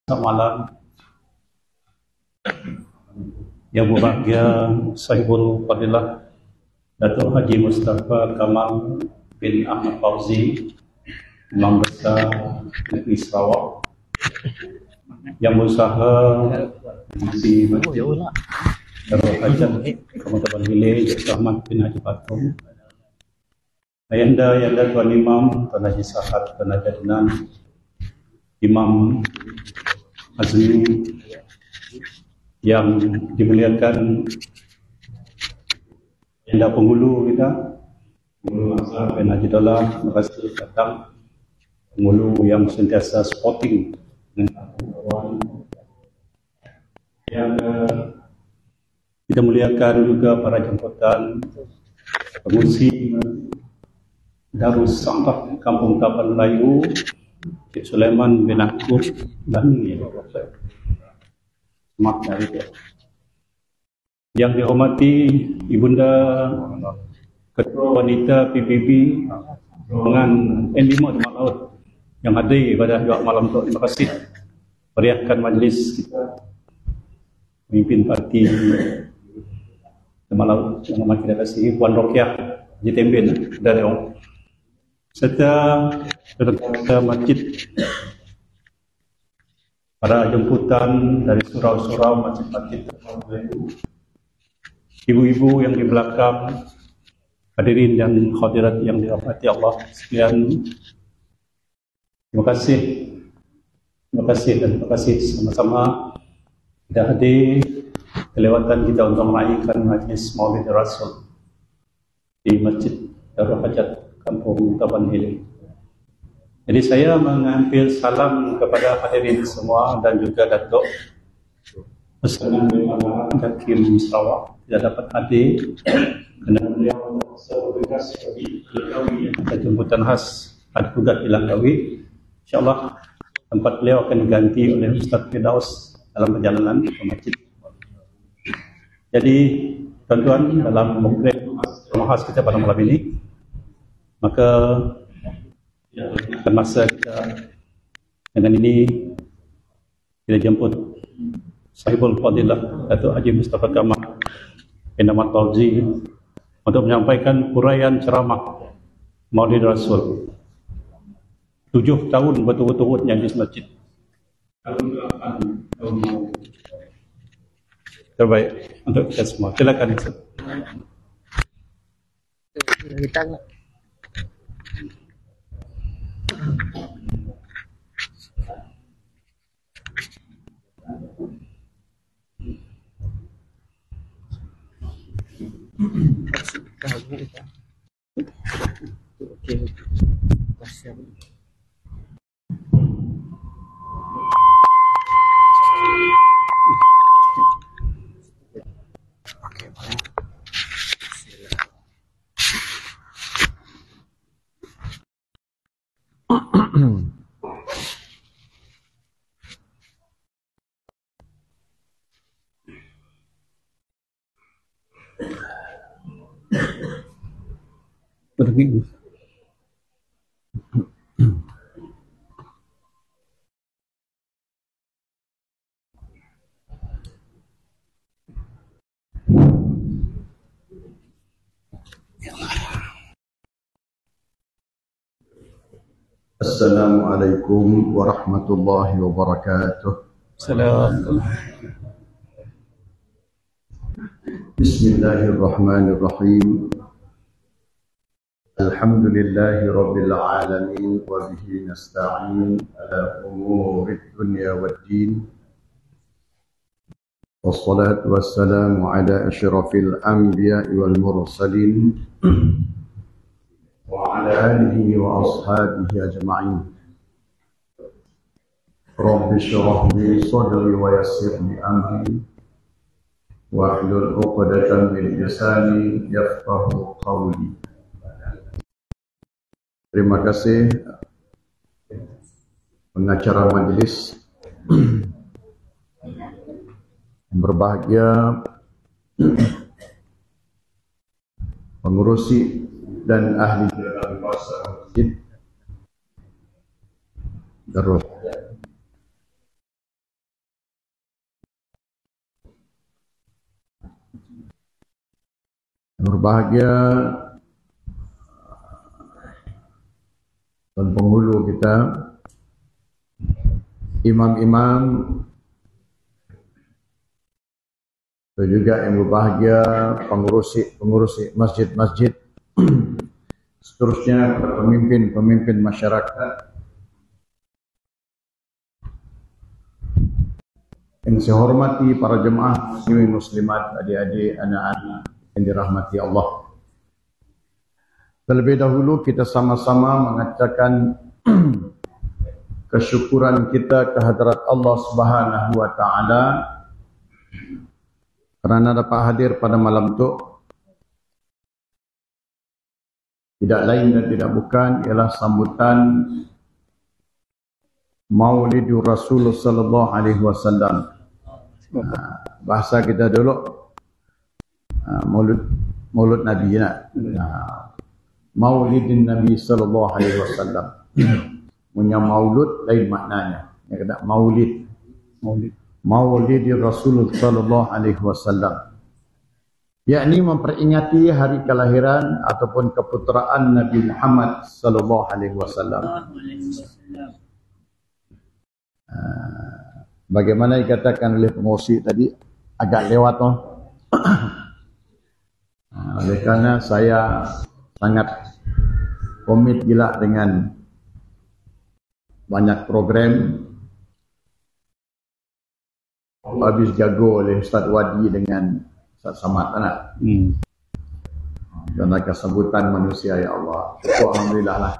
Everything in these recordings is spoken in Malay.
Selamat malam. Yang berbahagia Sahibul Fadilah Datuk Haji Mustafa Kamal bin Ahmad Fauzi, Imam Besar Negeri Sarawak, yang berusaha di Masjid Darul Hajat Kabupaten Hilir, Dr. Ahmad bin Haji Patung, Ayanda Tuan Imam Tuan Haji Sahad Tuan Haji Adnan, Imam Azmi yang dimuliakan Ayanda Penghulu kita, Penghulu Azhar bin Haji Dollah, terima kasih datang. Penghulu yang sentiasa sporting dengan kawan. Yang kita muliakan juga para jemputan pengungsi Darus Sampah Kampung Kapal Melayu, Cik Sulaiman bin Akub Bani, yang dihormati Ibunda Ketua Wanita PBB dengan N5 Demak Laut yang hadir pada juga malam itu. Terima kasih meriahkan majlis kita. Pemimpin parti Demak Laut yang amat kita kasih, Puan Rokiah Haji Tembin dari Ong, serta ketua masjid, para jemputan dari surau-surau masjid-masjid, ibu-ibu yang di belakang, hadirin dan hadirat yang dirahmati Allah sekalian. Terima kasih dan terima kasih sama-sama kita hadir kelewatan kita untuk merayakan majlis Maulid Rasul di Masjid Darul Hajat Kampung Tapan Hilir. Jadi saya mengambil salam kepada hadirin semua dan juga Datuk Pesanan Hakim Sarawak tidak dapat hadir kerana beliau bertugas di Langkawi, ada jemputan khas, ada tugas di Langkawi. InsyaAllah tempat beliau akan diganti oleh Ustaz Firdaus dalam perjalanan ke masjid. Jadi tuan-tuan, dalam program khas kita pada malam ini, maka masa kita dengan ini kita jemput Sahibul Fadilah Datuk Haji Mustafa Kamal bin Ahmad Fauzi untuk menyampaikan huraian ceramah Maulid Rasul 7 tahun betul-betul yang di masjid. Terbaik untuk kita semua. Silakan. Pergi. Assalamualaikum warahmatullahi wabarakatuh. Assalamualaikum. Bismillahirrahmanirrahim. Alhamdulillahi rabbil alamin wa bihi nasta'in ala umurid dunya waddin. Wassalatu wassalamu ala asyrafil anbiya'i wal mursalin wa ala alihi wa ashabihi ajma'in. Rabbi shrah li sadri wa yassir li amri wahlul 'uqdatam min lisani yafqahu qawli. Terima kasih pengacara majlis yang berbahagia, pengurusi dan ahli dalam kuasa masjid Darul Yang berbahagia dan penghulu kita, imam-imam, dan juga yang berbahagia pengurusi masjid-masjid, seterusnya pemimpin masyarakat. Yang saya hormati para jemaah muslimin muslimat, adik-adik, anak-anak yang dirahmati Allah. Terlebih dahulu kita sama-sama mengatakan kesyukuran kita kehadrat Allah Subhanahu wa taala kerana dapat hadir pada malam itu. Tidak lain dan tidak bukan ialah sambutan Maulidur Rasulullah sallallahu alaihi wasallam. Bahasa kita dulu Maulud Nabi nak. Maulidin Nabi sallallahu alaihi wasallam. Punya maulud lain maknanya. Yang kata maulid. Maulidir Rasulullah sallallahu alaihi wasallam. Yakni memperingati hari kelahiran ataupun keputeraan Nabi Muhammad sallallahu alaihi wasallam. Bagaimana dikatakan oleh pengurusi tadi, agak lewat toh. Oleh kerana saya sangat komit gila dengan banyak program, habis jago oleh Ustaz Wadi dengan Ustaz Samad anak. Dan kesambutan manusia, ya Allah. Syukur alhamdulillah lah.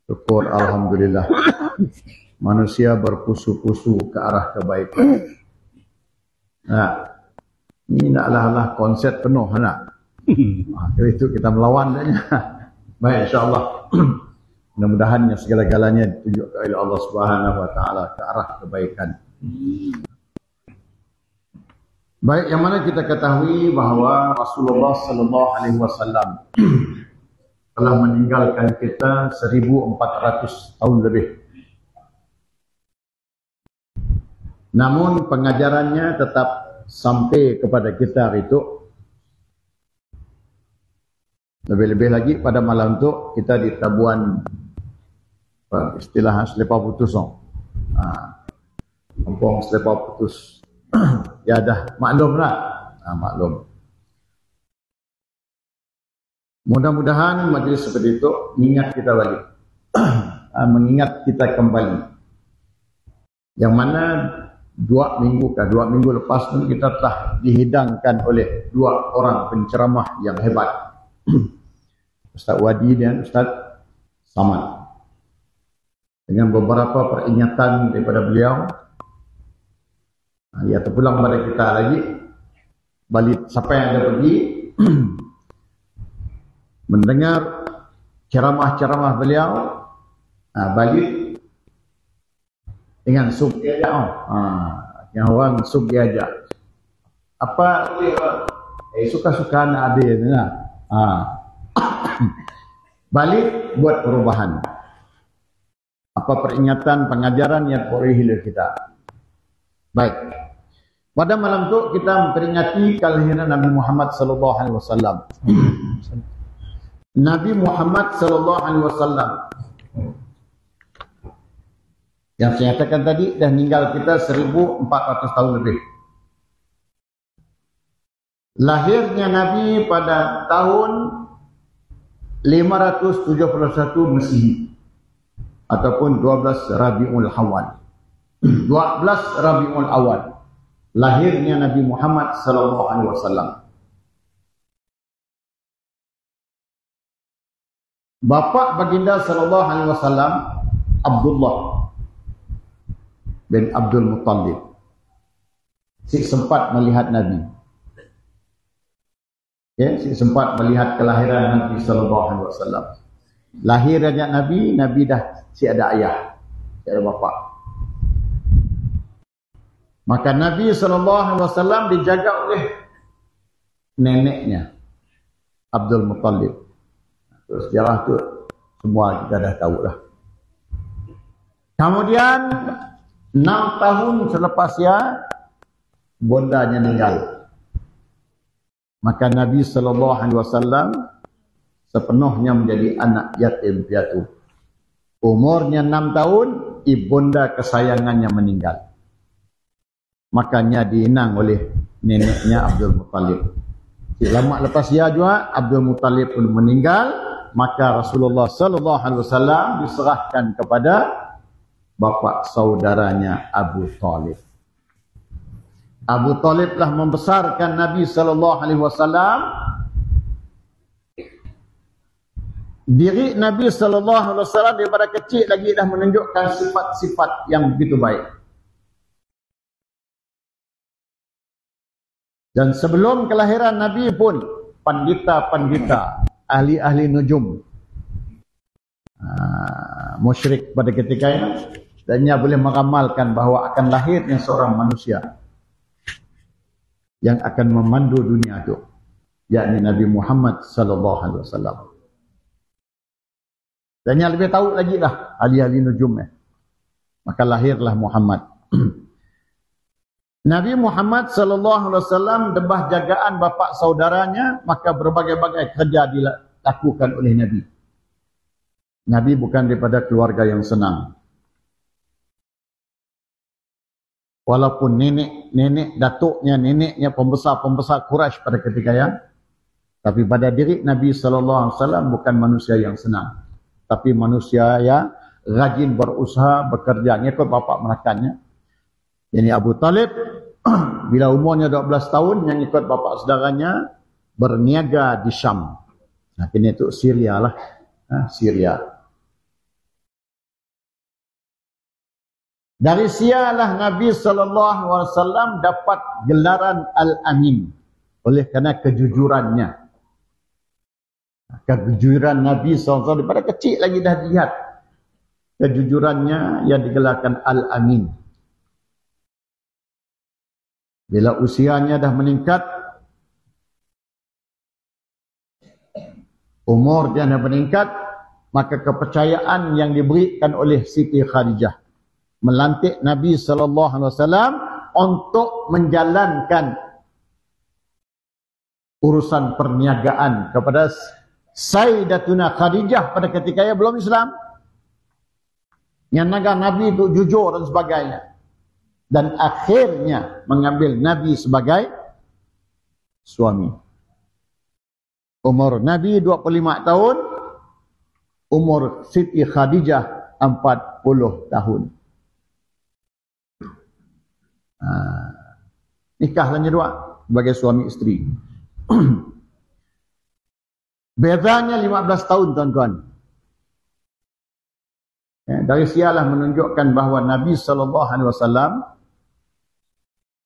Syukur alhamdulillah. Manusia berpusu-pusu ke arah kebaikan. Ini naklah konsep penuh nak. Itu kita melawan saja. Baik, insya-Allah. Mudah-mudahan segala-galanya ditunjukkan oleh Allah Subhanahu wa taala ke arah kebaikan. Baik, yang mana kita ketahui bahawa Rasulullah sallallahu alaihi wasallam telah meninggalkan kita 1400 tahun lebih. Namun pengajarannya tetap sampai kepada kita itu. Lebih-lebih lagi pada malam itu kita di tabuan istilah selepas putus. Kampung selepas putus. Ya dah maklum lah. Maklum. Mudah-mudahan majlis seperti itu mengingat kita balik. Mengingat kita kembali. Yang mana dua minggu lepas pun kita telah dihidangkan oleh dua orang penceramah yang hebat. Ustaz Wadi dan Ustaz Samad. Dengan beberapa peringatan daripada beliau. Ya, terpulang kepada kita lagi. Balik siapa yang ada pergi mendengar ceramah-ceramah beliau, balik dengan sub diajak. Yang orang sub diajak. Apa suka-suka anak adik ni lah. Balik buat perubahan. Apa peringatan, pengajaran yang boleh hilir kita. Baik. Pada malam itu kita memperingati kelahiran Nabi Muhammad sallallahu alaihi wasallam. Nabi Muhammad sallallahu alaihi wasallam yang saya katakan tadi dah meninggal kita 1400 tahun lebih. Lahirnya Nabi pada tahun 571 Masihi ataupun 12 Rabiul Awal. 12 Rabiul Awal lahirnya Nabi Muhammad sallallahu alaihi wasallam. Bapa baginda sallallahu alaihi wasallam Abdullah bin Abdul Muttalib. Sempat melihat Nabi. Sempat melihat kelahiran Nabi sallallahu alaihi wasallam. Lahirnya Nabi dah tiada ayah, tiada bapa. Maka Nabi sallallahu alaihi wasallam dijaga oleh neneknya Abdul Muttalib. Sejarah tu semua kita dah tahu lah. Kemudian 6 tahun selepasnya bondanya meninggal. Maka Nabi SAW sepenuhnya menjadi anak yatim piatu. Umurnya 6 tahun, ibunda kesayangannya meninggal. Makanya diinang oleh neneknya Abdul Muttalib. Lama lepas dia juga, Abdul Muttalib pun meninggal. Maka Rasulullah SAW diserahkan kepada bapa saudaranya Abu Talib. Abu Talib telah membesarkan Nabi SAW. Diri Nabi SAW daripada kecil lagi dah menunjukkan sifat-sifat yang begitu baik. Dan sebelum kelahiran Nabi pun, pandita-pandita, ahli-ahli nujum, musyrik pada ketika itu, dan ia boleh meramalkan bahawa akan lahirnya seorang manusia yang akan memandu dunia itu, yakni Nabi Muhammad SAW. Dan yang lebih tahu lagi lah ahli-ahli nujum. Maka lahirlah Muhammad. Nabi Muhammad SAW debah jagaan bapa saudaranya, maka berbagai-bagai kerja dilakukan oleh Nabi. Nabi bukan daripada keluarga yang senang. Walaupun nenek datuknya, neneknya pembesar-pembesar Quraisy pada ketika yang, tapi pada diri Nabi SAW bukan manusia yang senang. Tapi manusia yang rajin berusaha, bekerja, ngikut bapa merakannya. Jadi Abu Talib, bila umurnya 12 tahun, yang ikut bapa saudaranya berniaga di Syam. Nah, ini itu Syria lah. Syria. Dari sialah Nabi SAW dapat gelaran Al-Amin. Oleh kerana kejujurannya. Kejujuran Nabi SAW daripada kecil lagi dah lihat. Kejujurannya yang digelarkan Al-Amin. Bila usianya dah meningkat, umur dia dah meningkat, maka kepercayaan yang diberikan oleh Siti Khadijah melantik Nabi SAW untuk menjalankan urusan perniagaan kepada Sayyidatuna Khadijah pada ketika ia belum Islam. Yang naga Nabi itu jujur dan sebagainya. Dan akhirnya mengambil Nabi sebagai suami. Umur Nabi 25 tahun, umur Siti Khadijah 40 tahun. Nikahlah dua sebagai suami isteri. Bezanya 15 tahun, tuan-tuan. Dari sialah menunjukkan bahawa Nabi SAW,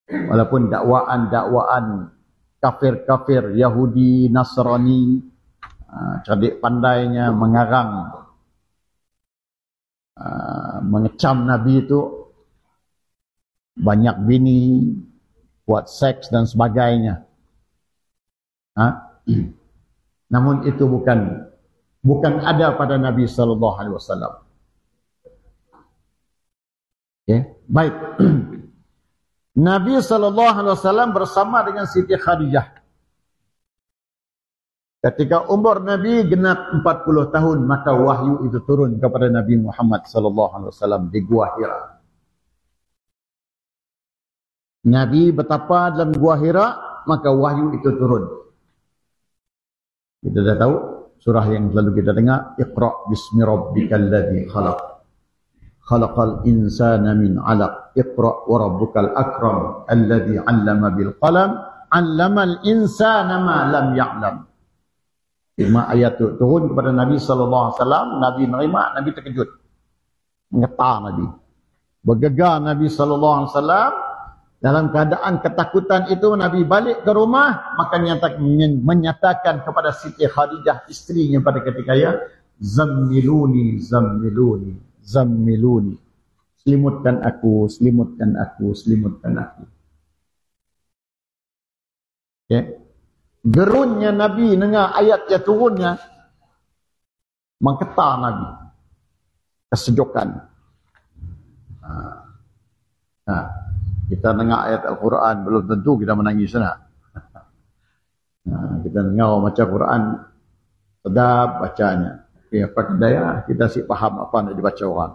walaupun dakwaan kafir-kafir Yahudi, Nasrani, cerdik pandainya mengarang, mengecam Nabi itu, banyak bini, buat seks dan sebagainya. Namun itu bukan ada pada Nabi SAW. Okay. Baik. Nabi SAW bersama dengan Siti Khadijah. Ketika umur Nabi genap 40 tahun, maka wahyu itu turun kepada Nabi Muhammad SAW di Gua Hira. Nabi betapa dalam Gua Hira, maka wahyu itu turun. Kita dah tahu surah yang selalu kita dengar, Iqra' bismi rabbikal ladzi khalaq. Khalaqal insana min 'alaq. Iqra' wa rabbukal akram alladzi 'allama bil qalam 'allamal insana ma lam ya'lam. 5 ayat itu turun kepada Nabi SAW. Nabi menerima, Nabi terkejut. Mengetar Nabi. Bergegar Nabi SAW. Dalam keadaan ketakutan itu, Nabi balik ke rumah, maka menyatakan kepada Siti Khadijah, isterinya pada ketika ya, Zammiluni, zammiluni, zammiluni. Selimutkan aku, selimutkan aku, selimutkan aku. Okay. Gerunnya Nabi dengar ayat yang turunnya, menggetar Nabi. Kesejukan. Kita dengar ayat Al-Quran, belum tentu kita menangis sana. Kita dengar orang baca Quran, sedap bacanya. Apa daya kita sih faham apa yang dibaca orang.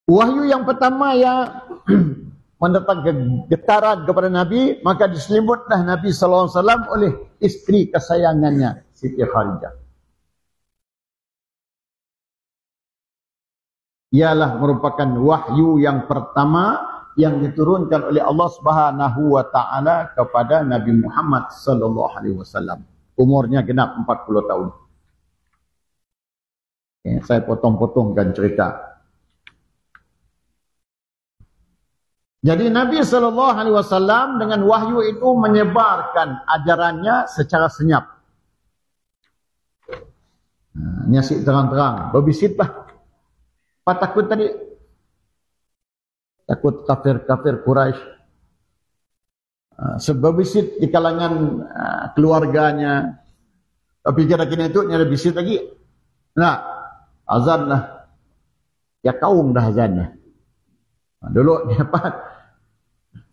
Wahyu yang pertama yang mendatangkan getaran kepada Nabi, maka diselimutlah Nabi sallallahu alaihi wasallam oleh isteri kesayangannya, Siti Khadijah. Ialah merupakan wahyu yang pertama yang diturunkan oleh Allah Subhanahu wa taala kepada Nabi Muhammad sallallahu alaihi wasallam. Umurnya genap 40 tahun. Okay, saya potong-potongkan cerita. Jadi Nabi sallallahu alaihi wasallam dengan wahyu itu menyebarkan ajarannya secara senyap. Nyasik terang-terang, berbisitlah. Apa takut tadi? Takut kafir-kafir Quraisy. Berbisit di kalangan keluarganya. Tapi kira-kira itu ada bisit lagi. Nah, azan lah. Ya kaum dah azannya. Dulu ni apa?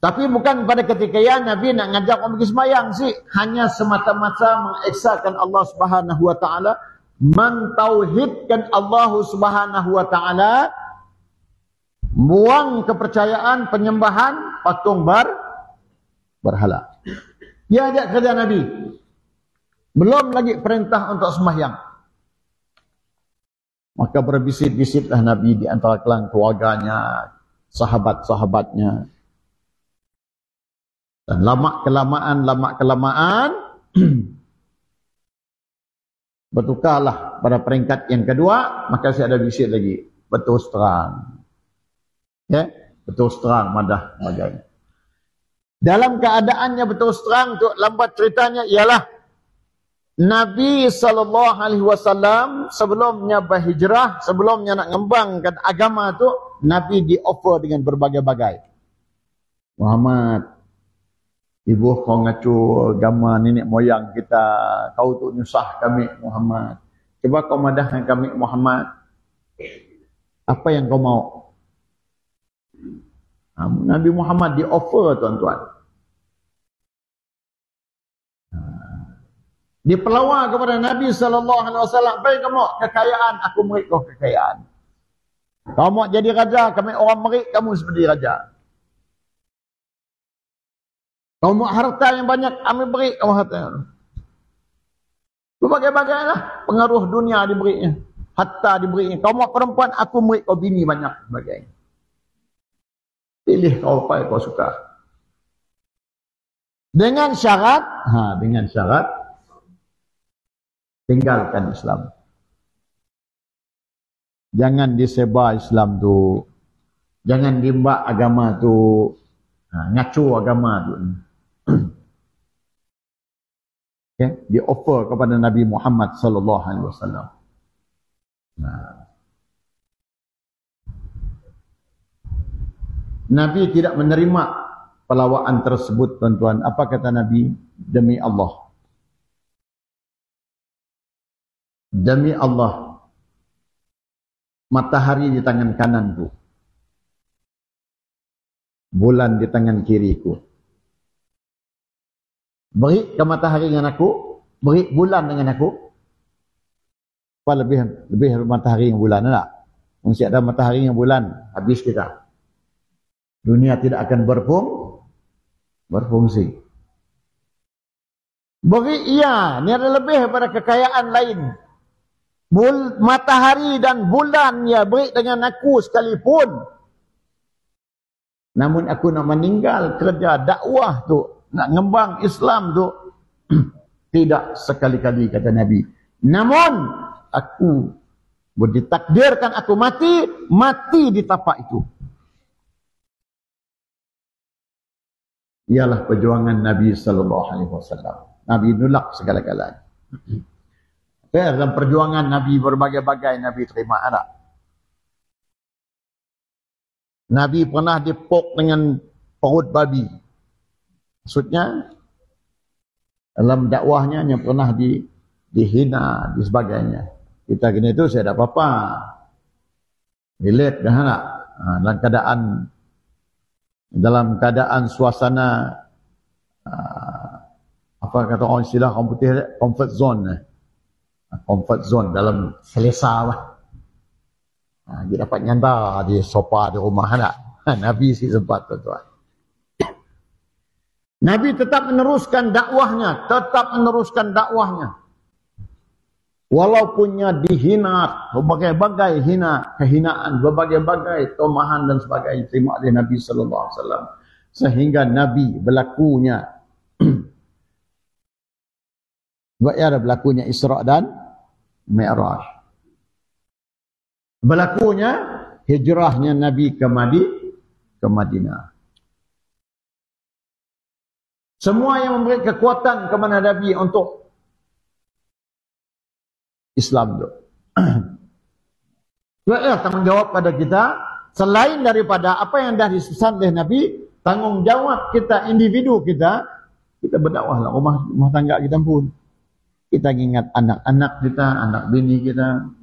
Tapi bukan pada ketika ya Nabi nak ngajak orang pergi sembahyang sih, hanya semata-mata mengesakan Allah Subhanahu wa taala, mentauhidkan Allah Subhanahu wa taala, buang kepercayaan penyembahan patung berhala. Dia ajak kerja Nabi. Belum lagi perintah untuk sembahyang. Maka berbisit-bisitlah Nabi di antara kalangan keluarganya, sahabat-sahabatnya. Dan lama-kelamaan bertukarlah pada peringkat yang kedua, maka saya ada bisik lagi, betul terang. Ya, betul terang madah bagainya. Dalam keadaannya betul terang tu, lambat ceritanya ialah Nabi sallallahu alaihi wasallam sebelumnya berhijrah, sebelumnya nak ngembangkan agama tu, Nabi di-offer dengan berbagai-bagai. Muhammad, ibu kau ngacu agama nenek moyang kita, kau tu nyusah kami Muhammad. Cuba kau madahkan kami Muhammad. Apa yang kau mau? Nabi Muhammad di-offer tuan-tuan. Dipelawar kepada Nabi sallallahu alaihi wasallam, "Baik kamu kekayaan, aku beri kau kekayaan. Kau mau jadi raja, kami orang merik kamu seperti raja. Kau mau harta yang banyak, kami beri kamu harta." Berbagai-bagailah pengaruh dunia diberinya, harta diberinya. Kau mau perempuan, aku beri kau bini banyak sebagainya. Pilih kau apa yang kau suka. Dengan syarat, tinggalkan Islam. Jangan disebar Islam tu. Jangan dimbak agama tu. Ngacu agama tu. Okay? Di-offer kepada Nabi Muhammad sallallahu alaihi wasallam. Nabi tidak menerima pelawaan tersebut, tuan-tuan. Apa kata Nabi? Demi Allah. Demi Allah, matahari di tangan kananku, bulan di tangan kiriku. Beri ke matahari dengan aku, beri bulan dengan aku. Apa lebih matahari dengan bulan tak? Mesti ada matahari dengan bulan, habis kita. Dunia tidak akan berfungsi. Beri iya, ini ada lebih daripada kekayaan lain. Matahari dan bulan ya beri dengan aku sekalipun. Namun aku nak meninggal kerja dakwah tu, nak ngembang Islam tu, tidak sekali-kali kata Nabi. Namun aku ditakdirkan aku mati di tapak itu. Ialah perjuangan Nabi sallallahu alaihi wasallam. Nabi nolak segala-galanya. Dalam perjuangan Nabi berbagai-bagai Nabi terima anak. Nabi pernah dipok dengan perut babi. Maksudnya dalam dakwahnya yang pernah dihina di sebagainya. Kita gini itu saya ada apa-apa. Relate dah nak. Dalam keadaan suasana apa kata orang istilah orang putih, comfort zone. Comfort zone dalam selesa lah. Dia dapat nyantar di sofa di rumah tak? Nabi si sempat tuan-tuan. Nabi tetap meneruskan dakwahnya, walaupunnya dihina, berbagai-bagai kehinaan, berbagai-bagai tomahan dan sebagainya terima oleh Nabi sallallahu alaihi wasallam, sehingga Nabi berlakunya Isra dan Mi'raj. Berlakunya hijrahnya Nabi ke Madinah. Semua yang memberi kekuatan kepada Nabi untuk Islam itu. Tanggungjawab pada kita, selain daripada apa yang dah disusun oleh Nabi, tanggungjawab kita, individu kita berdakwahlah rumah tangga kita pun. Kita ingat anak-anak kita, anak bini kita.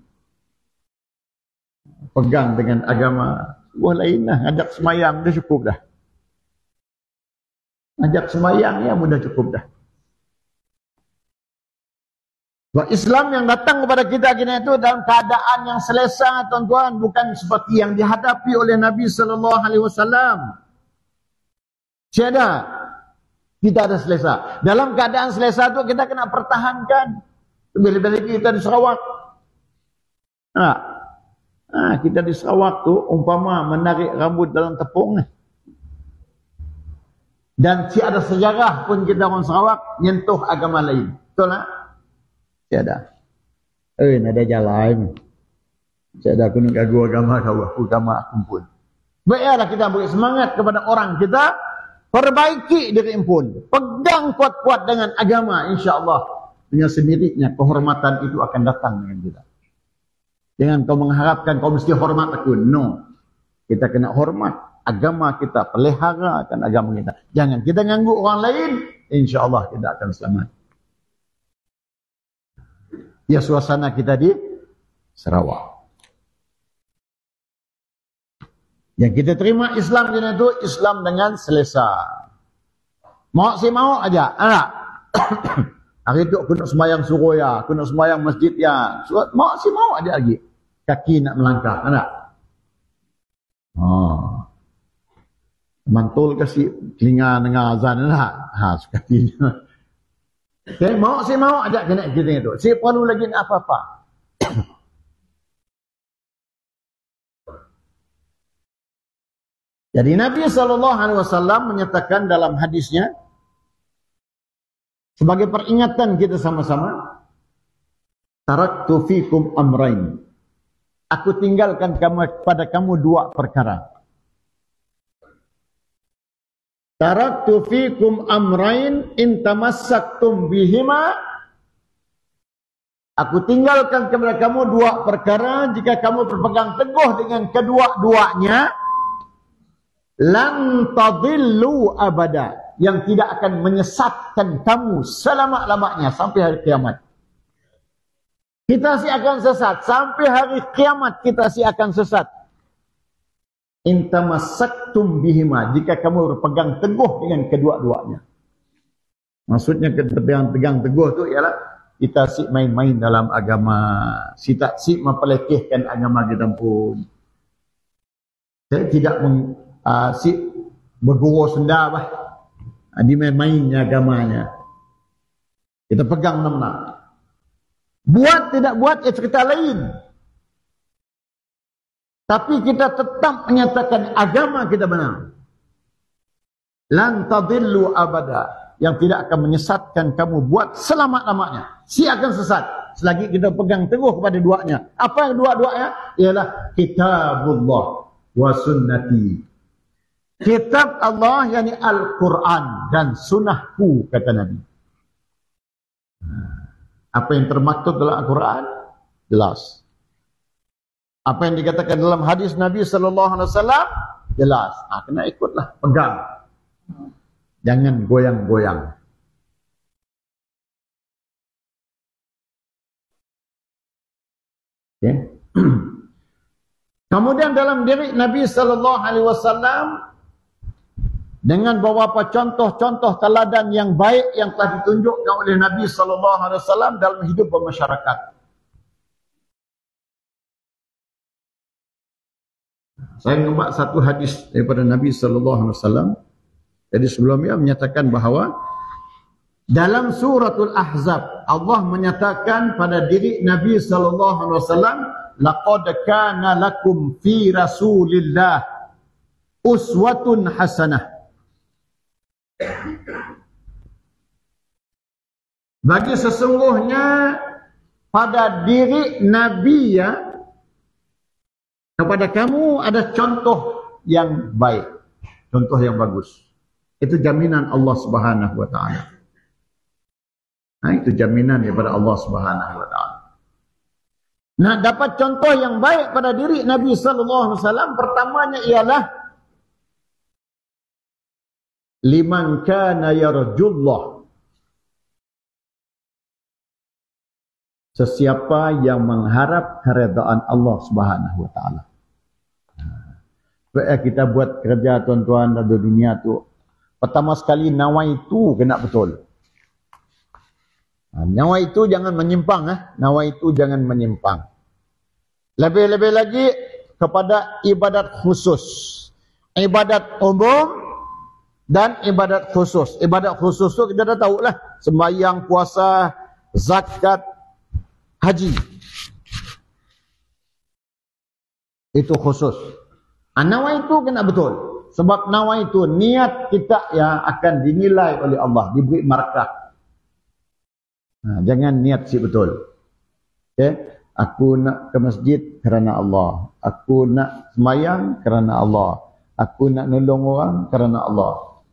Pegang dengan agama. Wah lain lah, ajak semayang dah cukup dah. Ajak semayang ya mudah cukup dah. Sebab Islam yang datang kepada kita kini itu dalam keadaan yang selesa, tuan-tuan, bukan seperti yang dihadapi oleh Nabi sallallahu alaihi wasallam. Tiada, kita ada selesa. Dalam keadaan selesa itu kita kena pertahankan. Bila-bila kita di Sarawak. Kita di Sarawak tu umpama menarik rambut dalam tepung. Dan tiada sejarah pun kita orang Sarawak nyentuh agama lain. Betul tak? Tiada. Ada jalan. Tiada aku nak gagu agama kau, agama aku pun. Baiklah kita beri semangat kepada orang kita, perbaiki diri pun. Pegang kuat-kuat dengan agama, insya-Allah. Dengan sendirinya kehormatan itu akan datang dengan kita. Jangan kau mengharapkan kau mesti hormat aku. No. Kita kena hormat agama kita, pelihara akan agama kita. Jangan kita ganggu orang lain, insya-Allah kita akan selamat. Ya, suasana kita di Sarawak. Yang kita terima Islam itu Islam dengan selesa. Mau aja. Hari itu aku nak sembahyang suruh ya, aku nak sembahyang masjid ya. Mau aja lagi. Kaki nak melangkah, anak. Mantul kasih telinga dengar azan lah. Kakinya. Okay, mau aja kena kita itu. Saya perlu lagi apa-apa. Jadi Nabi SAW menyatakan dalam hadisnya, sebagai peringatan kita sama-sama, taraktu fikum amrain. Aku tinggalkan pada kamu dua perkara. Taraktu fikum amrain in tamassaktum bihima. Aku tinggalkan kepada kamu dua perkara, jika kamu berpegang teguh dengan kedua-duanya, lan tadillu abada, yang tidak akan menyesatkan kamu selama-lamanya sampai hari kiamat. Kita akan sesat sampai hari kiamat, kita akan sesat. In tamassaktum bihima, jika kamu berpegang teguh dengan kedua-duanya. Maksudnya pegang teguh tu ialah kita main-main dalam agama, kita mempelekehkan agama kita pun. Saya tidak bergurau senda bah. Di main-mainnya agamanya. Kita pegang benar-benar. Buat tidak buat cerita lain. Tapi kita tetap menyatakan agama kita benar. Lan tadillu abada, yang tidak akan menyesatkan kamu buat selama-lamanya. Akan sesat selagi kita pegang teguh kepada duanya. Apa yang dua-duanya? Ialah kitabullah wa sunnati. Kitab Allah, yakni Al-Quran dan sunnahku, kata Nabi. Apa yang termaktub dalam Al-Quran? Jelas. Apa yang dikatakan dalam hadis Nabi sallallahu alaihi wasallam? Jelas. Kena ikutlah, pegang. Jangan goyang-goyang. Okay. Kemudian dalam diri Nabi sallallahu alaihi wasallam dengan beberapa contoh-contoh teladan yang baik yang telah ditunjukkan oleh Nabi SAW dalam hidup bermasyarakat. Saya mengembat satu hadis daripada Nabi SAW. Jadi sebelumnya menyatakan bahawa dalam suratul Ahzab Allah menyatakan pada diri Nabi SAW, laqad kana lakum fi Rasulillah uswatun hasanah. Bagi sesungguhnya pada diri Nabi kepada kamu ada contoh yang baik, contoh yang bagus. Itu jaminan Allah Subhanahu wa taala. Nah, itu jaminan daripada Allah Subhanahu wa taala. Nah, dapat contoh yang baik pada diri Nabi sallallahu alaihi wasallam pertamanya ialah liman kana yarjullah. Sesiapa yang mengharap keredaan Allah Subhanahu wa taala. Kita buat kerja tuan-tuan dalam dunia tu, pertama sekali nawaitu kena betul. Nawaitu jangan menyimpang, nawaitu jangan menyimpang. Lebih-lebih lagi kepada ibadat khusus, ibadat umum dan ibadat khusus. Ibadat khusus tu kita dah tahulah, sembahyang, puasa, zakat, haji. Itu khusus. Nawaitu kena betul. Sebab nawaitu niat kita yang akan dinilai oleh Allah, diberi markah. Jangan niat si betul. Okay? Aku nak ke masjid kerana Allah. Aku nak sembahyang kerana Allah. Aku nak nolong orang kerana Allah.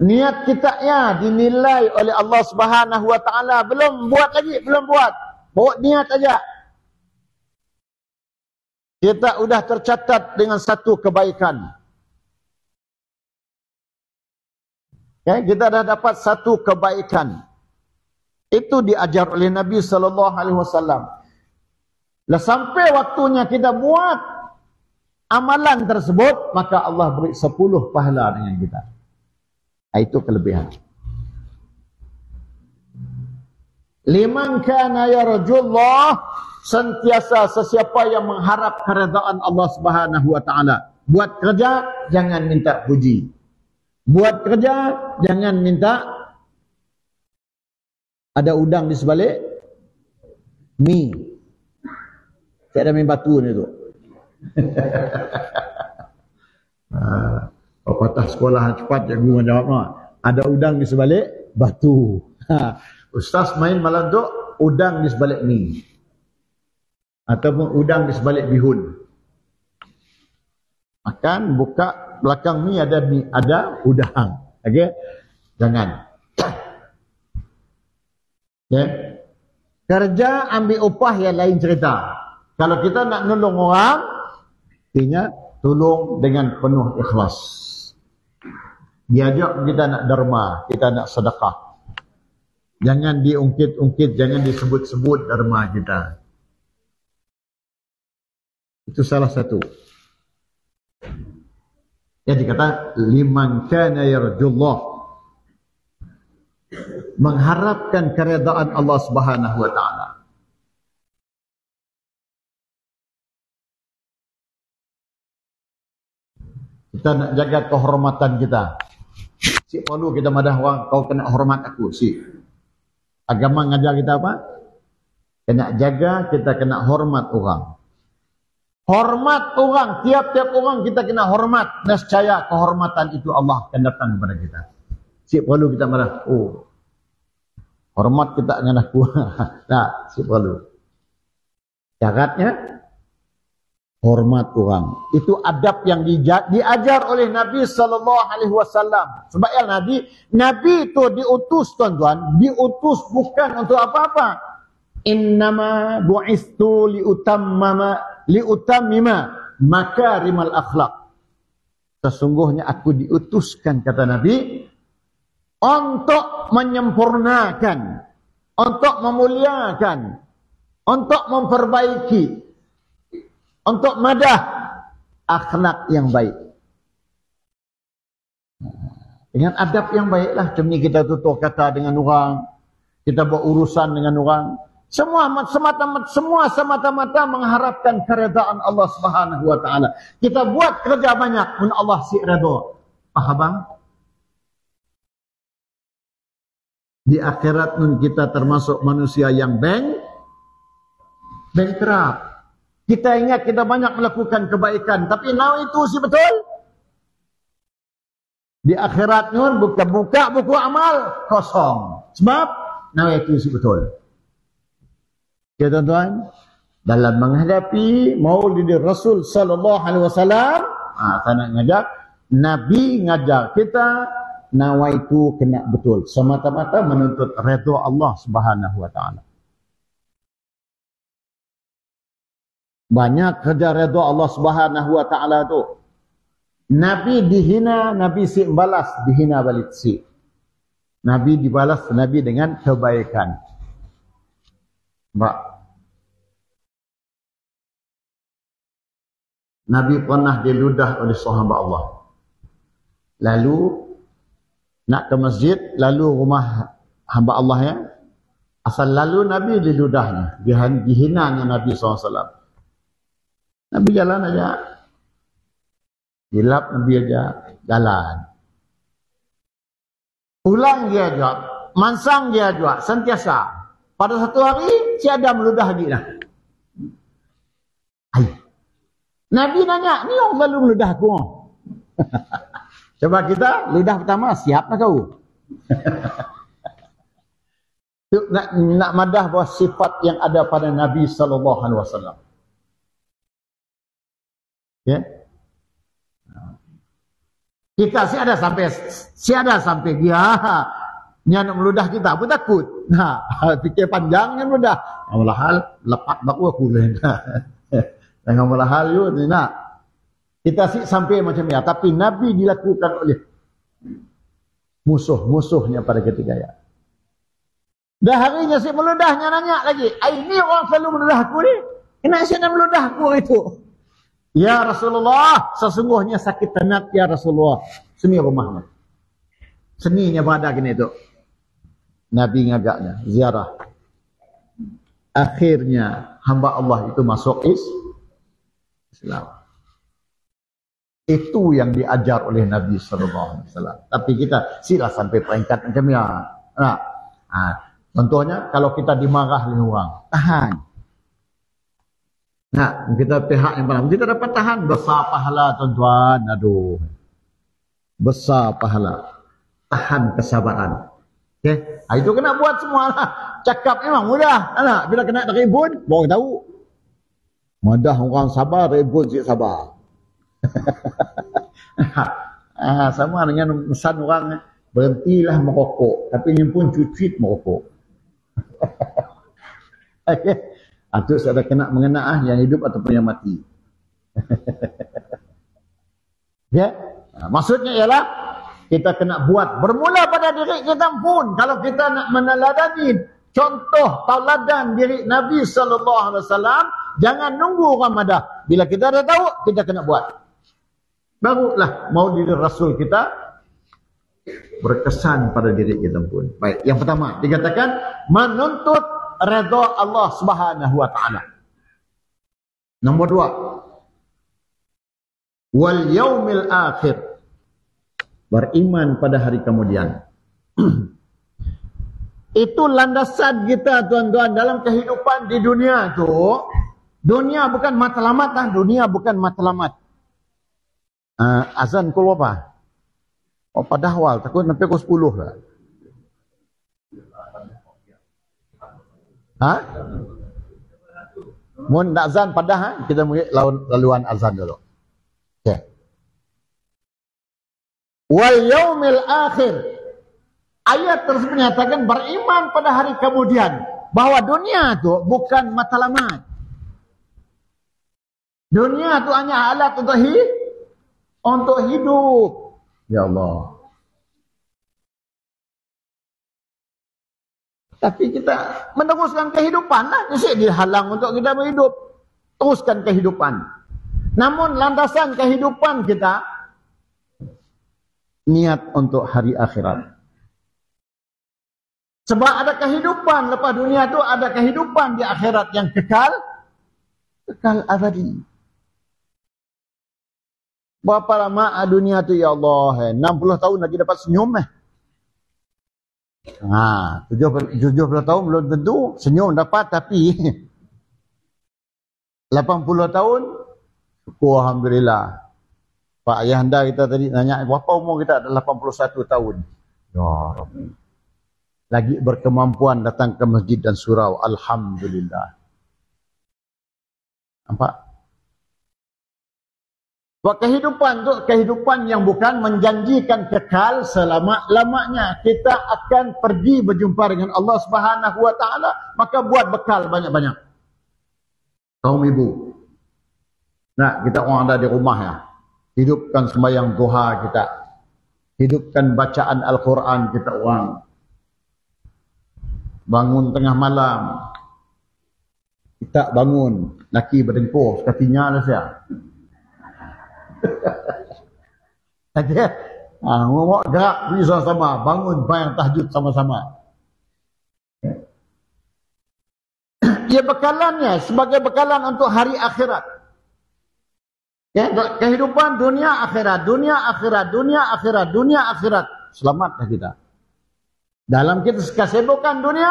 Niat kita dinilai oleh Allah Subhanahu wa taala. Belum buat lagi, belum buat. Bawa niat aja. Kita sudah tercatat dengan satu kebaikan. Okay? Kita dah dapat satu kebaikan. Itu diajar oleh Nabi sallallahu alaihi wasallam. Lah sampai waktunya kita buat amalan tersebut, maka Allah beri 10 pahala dengan kita. Itu kelebihan. Liman kana yarjullah, sentiasa sesiapa yang mengharap keredaan Allah Subhanahu wa taala. Buat kerja jangan minta puji. Buat kerja jangan minta ada udang di sebalik mi. Tak ada main batu ni tu. Patah sekolah cepat cikgu menjawab, ada udang di sebalik batu. Ustaz main malam tu udang di sebalik mi. Ataupun udang di sebalik bihun. Makan, buka belakang mi ada udang. Okey? Jangan. Okay. Kerja ambil upah yang lain cerita. Kalau kita nak nolong orang, artinya tolong dengan penuh ikhlas. Diajak kita nak derma, kita nak sedekah. Jangan diungkit-ungkit, jangan disebut-sebut derma kita. Itu salah satu. Jadi kata liman kana yarjullah, mengharapkan keredaan Allah Subhanahu wa taala. Kita nak jaga kehormatan kita. Si perlu kita madah orang, kau kena hormat aku. Si agama ngajar kita apa? Kena jaga, kita kena hormat orang. Hormat orang, tiap-tiap orang kita kena hormat. Nescaya kehormatan itu Allah akan datang kepada kita. Si perlu kita madah, hormat kita dengan aku. Tak, si perlu. Syaratnya hormat orang. Itu adab yang diajar oleh Nabi sallallahu alaihi wasallam. Sebab Nabi itu diutus, tuan-tuan, diutus bukan untuk apa-apa. Innama bu'istu liutammima makarimal akhlak. Sesungguhnya aku diutuskan, kata Nabi, untuk menyempurnakan, untuk memuliakan, untuk memperbaiki, untuk madah akhlak yang baik. Dengan adab yang baiklah. Macam ni kita tutur kata dengan orang. Kita buat urusan dengan orang. Semua semata-mata mengharapkan keredaan Allah Subhanahu wa taala. Kita buat kerja banyak pun Allah si redha. Faham bang? Di akhirat nun kita termasuk manusia yang bankrupt. Kita ingat kita banyak melakukan kebaikan, tapi now itu si betul. Di akhirat nun buka buku amal kosong. Sebab now itu si betul. Ya tuan-tuan, dalam menghadapi Maulid Rasul sallallahu alaihi wasallam, saya nak ngajak Nabi ngajar kita nawaitu kena betul, semata-mata menuntut redha Allah Subhanahu wa taala. Banyak kerja redha Allah Subhanahu wa taala tu. Nabi dihina, Nabi si balas, dihina balik si. Nabi dibalas Nabi dengan kebaikan. Mbak, Nabi pernah diludah oleh sahabat Allah. Lalu nak ke masjid, lalu rumah hamba Allah ya. Asal lalu Nabi diludahnya, dihinanya Nabi SAW. Nabi jalan aja. Dilap Nabi aja jalan. Pulang dia juga, mansang dia juga, sentiasa. Pada satu hari, tiada meludah lagi lah. Nabi nanya, ni orang selalu meludah aku. Coba kita, ludah pertama, siap lah kau. nak madah bahawa sifat yang ada pada Nabi SAW. Ya? Kita siada sampai dia nak meludah kita pun takut. Fikir panjang yang meludah. Walhal lepak baku aku dengan walhal you ni nak. Kita sampai macam ni, tapi Nabi dilakukan oleh musuhnya pada ketika ya. Dah harinya si meludahnya nanya lagi, ini orang selalu meludah aku ni. Kenapa saya nak meludah aku itu? Ya Rasulullah, sesungguhnya sakit tenat ya Rasulullah. Seni rumahnya. Seninya pada gini itu. Nabi ngagaknya, ziarah. Akhirnya hamba Allah itu masuk Islam. Itu yang diajar oleh Nabi SAW. Tapi kita sila sampai peringkat macam ni. Contohnya kalau kita dimarah oleh orang, tahan. Kita pihak yang benar, kita dapat tahan, besar pahala tuan-tuan. Aduh, besar pahala. Tahan kesabaran. Okay? Itu kena buat semua lah. Cakap memang mudah. Bila kena ribut, baru tahu. Madah orang sabar, ribut sikit sabar. Sama dengan pesan orang, berhentilah merokok. Tapi ini pun cuci merokok. Okay. Itu sudah kena mengenai yang hidup ataupun yang mati. Ya? Maksudnya ialah kita kena buat bermula pada diri kita pun. Kalau kita nak meneladani contoh tauladan diri Nabi SAW, jangan nunggu orang madah. Bila kita dah tahu, kita kena buat. Barulah Maulid Rasul kita berkesan pada diri kita pun. Baik, yang pertama dikatakan menuntut redha Allah Subhanahu wa taala. Nombor 2, wal yaumil akhir, beriman pada hari kemudian. Itu landasan kita tuan-tuan dalam kehidupan di dunia tu. Dunia bukan matlamat lah, dunia bukan matlamat. Azan pukul berapa? Pada awal takut sampai pukul 10 lah. Mun nak azan padah, kita mungkin laluan azan dulu. Okay. Wal yaumil akhir, ayat tersebut menyatakan beriman pada hari kemudian, bahwa dunia tu bukan matlamat. Dunia tu hanya alat untuk hidup. Ya Allah. Tapi kita meneruskan kehidupan lah. Mesti dihalang untuk kita berhidup. Teruskan kehidupan. Namun landasan kehidupan kita niat untuk hari akhirat. Sebab ada kehidupan lepas dunia tu, ada kehidupan di akhirat yang kekal abadi. Berapa lama dunia tu ya Allah? 60 tahun lagi dapat senyum 70 tahun belum tentu senyum dapat, tapi 80 tahun syukur alhamdulillah. Pak ayah anda kita tadi nanya berapa umur kita, ada 81 tahun. Ya Rabbi. Lagi berkemampuan datang ke masjid dan surau, alhamdulillah. Nampak? Buat kehidupan tu, kehidupan yang bukan menjanjikan kekal selama-lamanya. Kita akan pergi berjumpa dengan Allah Subhanahu Wa Taala, maka buat bekal banyak-banyak. Kaum ibu, nah kita orang ada di rumah ya, hidupkan sembahyang duha kita, hidupkan bacaan Al-Quran kita orang. Bangun tengah malam, kita bangun, laki berdengkur, sekatinya lah saya. Saja, ngomong gerak pergi sama-sama, bangun bayang tahajud sama-sama. Ia bekalannya sebagai bekalan untuk hari akhirat. Ya, kehidupan dunia akhirat, dunia akhirat, dunia akhirat, dunia akhirat. Selamatlah kita. Dalam kita kesibukan dunia,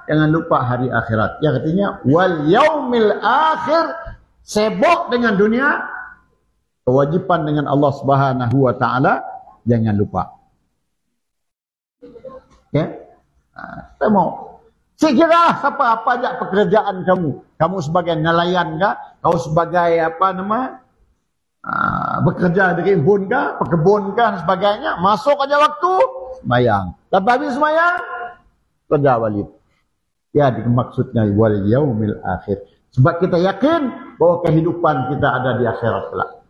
jangan lupa hari akhirat. Yang artinya wal yaumil akhir, sibuk dengan dunia, kewajiban dengan Allah Subhanahu Wa Taala jangan lupa. Ya, saya mau. Sekiranya apa aja pekerjaan kamu. Kamu sebagai nelayan kah? Kau sebagai bekerja di kebun kah? Pekebun kah? Dan sebagainya. Masuk aja waktu sembahyang. Lepas habis sembahyang, kerja balik. Ya, maksudnya wal yaumil akhir. Sebab kita yakin bahwa kehidupan kita ada di akhirat kelak.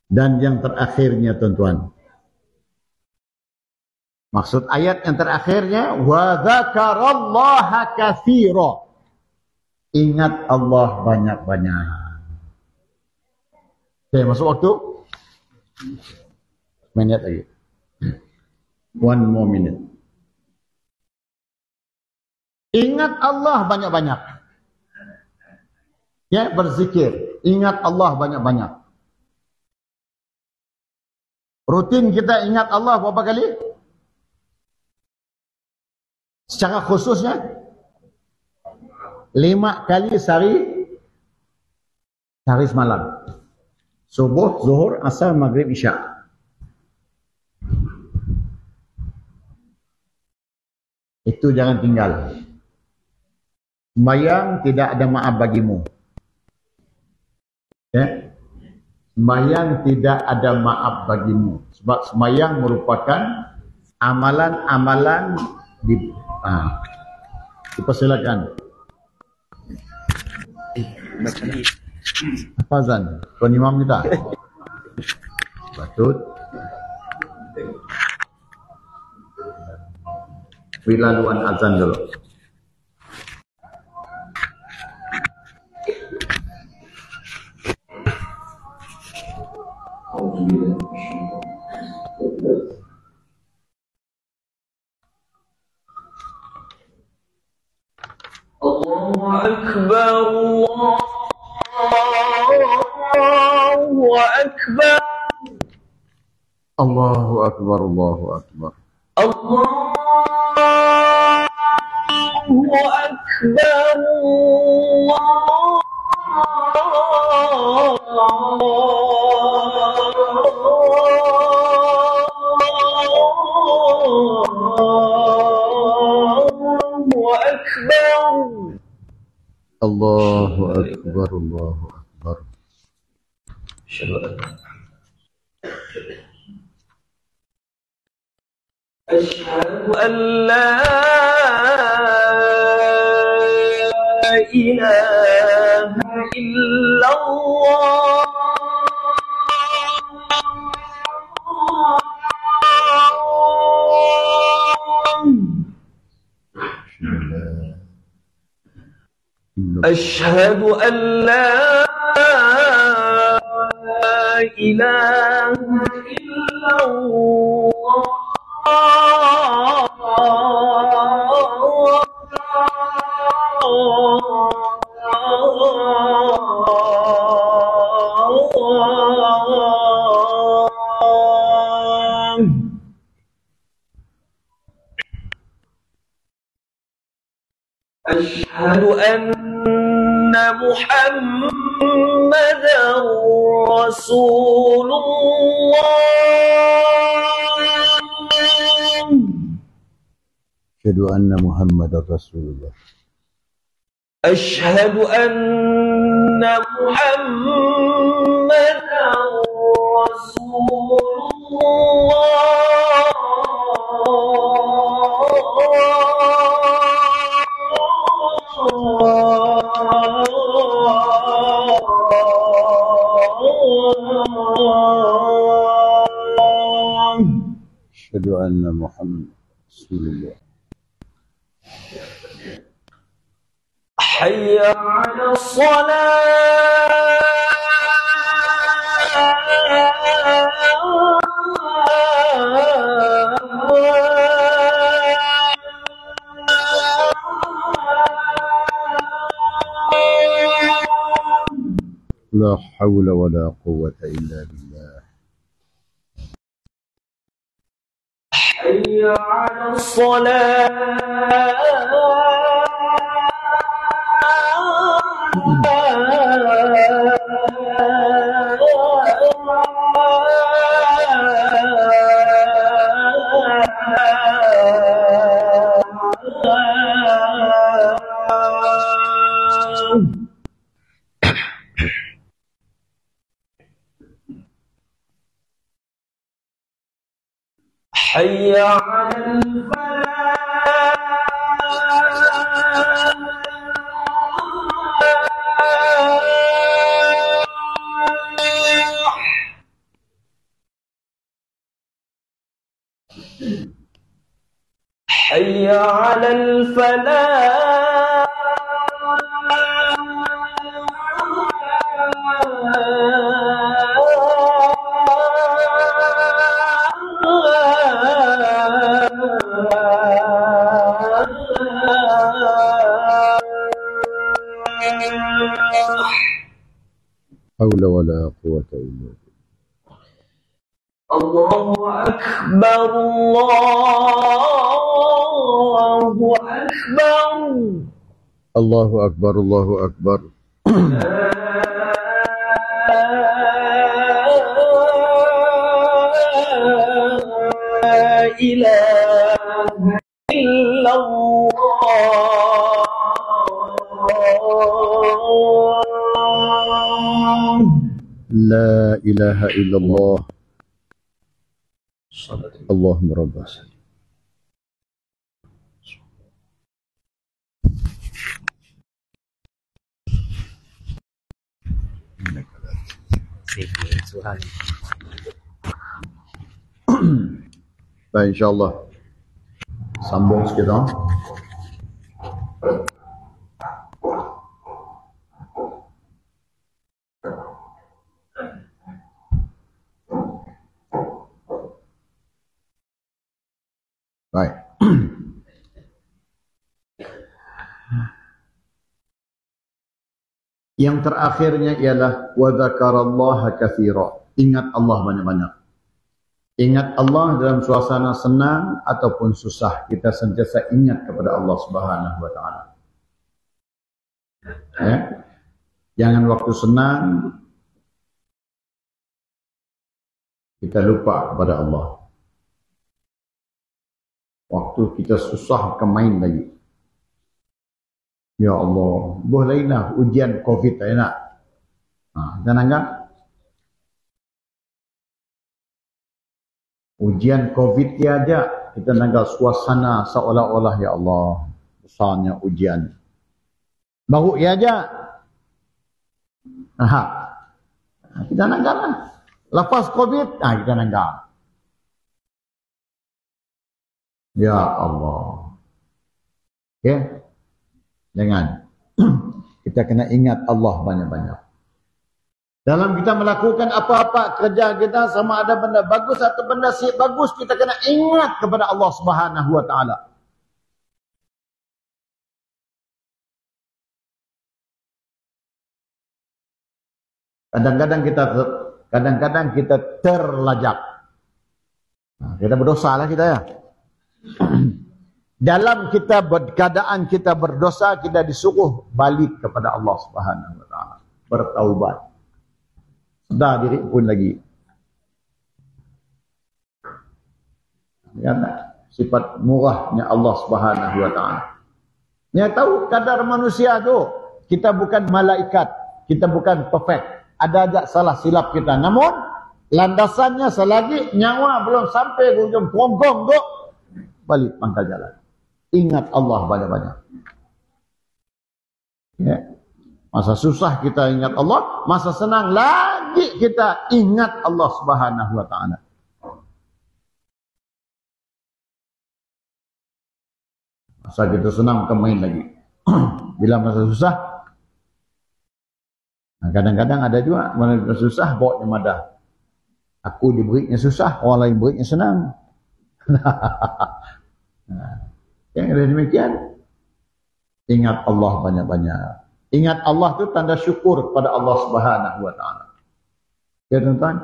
Dan yang terakhirnya tuan-tuan, maksud ayat yang terakhirnya wa dzakarallaha katsira. Ingat Allah banyak-banyak. Oke, masuk waktu. Minit lagi. 1 more minute. Ingat Allah banyak-banyak. Ya, berzikir. Ingat Allah banyak-banyak. Rutin kita ingat Allah berapa kali? Secara khususnya 5 kali sehari semalam. Subuh, zuhur, asar, maghrib, isya. Itu jangan tinggal. Sembahyang tidak ada maaf bagimu. Ya. Sembahyang tidak ada maaf bagimu. Sebab sembahyang merupakan amalan-amalan dipersilakan. Apa azan? Tuan Imam kita? Batut. Bilaluan azan dulu. Allahu Akbar, Allahu Akbar, Allahu Akbar, Allahu Akbar. Allahu Akbar, Allahu Akbar, Allahu Akbar. Asyhadu an la ilaha illallah. أشهد أن لا إله إلا الله أشهد أن محمدا رسول الله أشهد أن محمد رسول الله أشهد أن محمدا رسول الله أشهد أن محمد رسول الله حي على لا حول ولا قوة إلا بالله حي على حي على الفلاح حي على الفلاح حول ولا قوة إلا بالله الله أكبر الله أكبر الله أكبر الله أكبر لا إله إلا الله لا إله إلا الله اللهم رب العالمين Baik, insyaAllah sambung sikit. Baik. Yang terakhirnya ialah wa dzakarallaha katsira. Ingat Allah banyak-banyak. Ingat Allah dalam suasana senang ataupun susah, kita sentiasa ingat kepada Allah Subhanahu wa taala. Ya. Jangan waktu senang kita lupa kepada Allah. Waktu kita susah kemain lagi. Ya Allah, bolehlah ujian COVID tak nak. Jangan enggak? Ujian COVID tiada, kita nak suasana seolah-olah ya Allah besarnya ujian. Baru ia aja. Kita nak lah. Lepas COVID, kita nak. Ya Allah. Okay? Jangan. Kita kena ingat Allah banyak-banyak. Dalam kita melakukan apa-apa kerja kita, sama ada benda bagus atau benda si bagus, kita kena ingat kepada Allah Subhanahu wa taala. Kadang-kadang kita terlajak. Nah, kita berdosa lah kita ya. Dalam kita keadaan kita berdosa, kita disuruh balik kepada Allah Subhanahu wa taala, bertaubat. Sedar diri pun lagi. Ya, sifat murahnya Allah Subhanahu wa taala. Dia tahu kadar manusia tu, kita bukan malaikat, kita bukan perfect. Ada aja salah silap kita. Namun landasannya selagi nyawa belum sampai ke ujung kerongkong tu, balik pangkal jalan. Ingat Allah banyak-banyak. Ya. Masa susah kita ingat Allah, masa senang lagi kita ingat Allah Subhanahu wa taala. Masa kita senang kita main lagi. Bila masa susah, kadang-kadang ada juga masa susah bawa madah. Aku diberinya susah, orang lain berinya senang. Yang ada demikian, ingat Allah banyak-banyak. Ingat Allah itu tanda syukur kepada Allah Subhanahu wa taala. Ya tuan-tuan.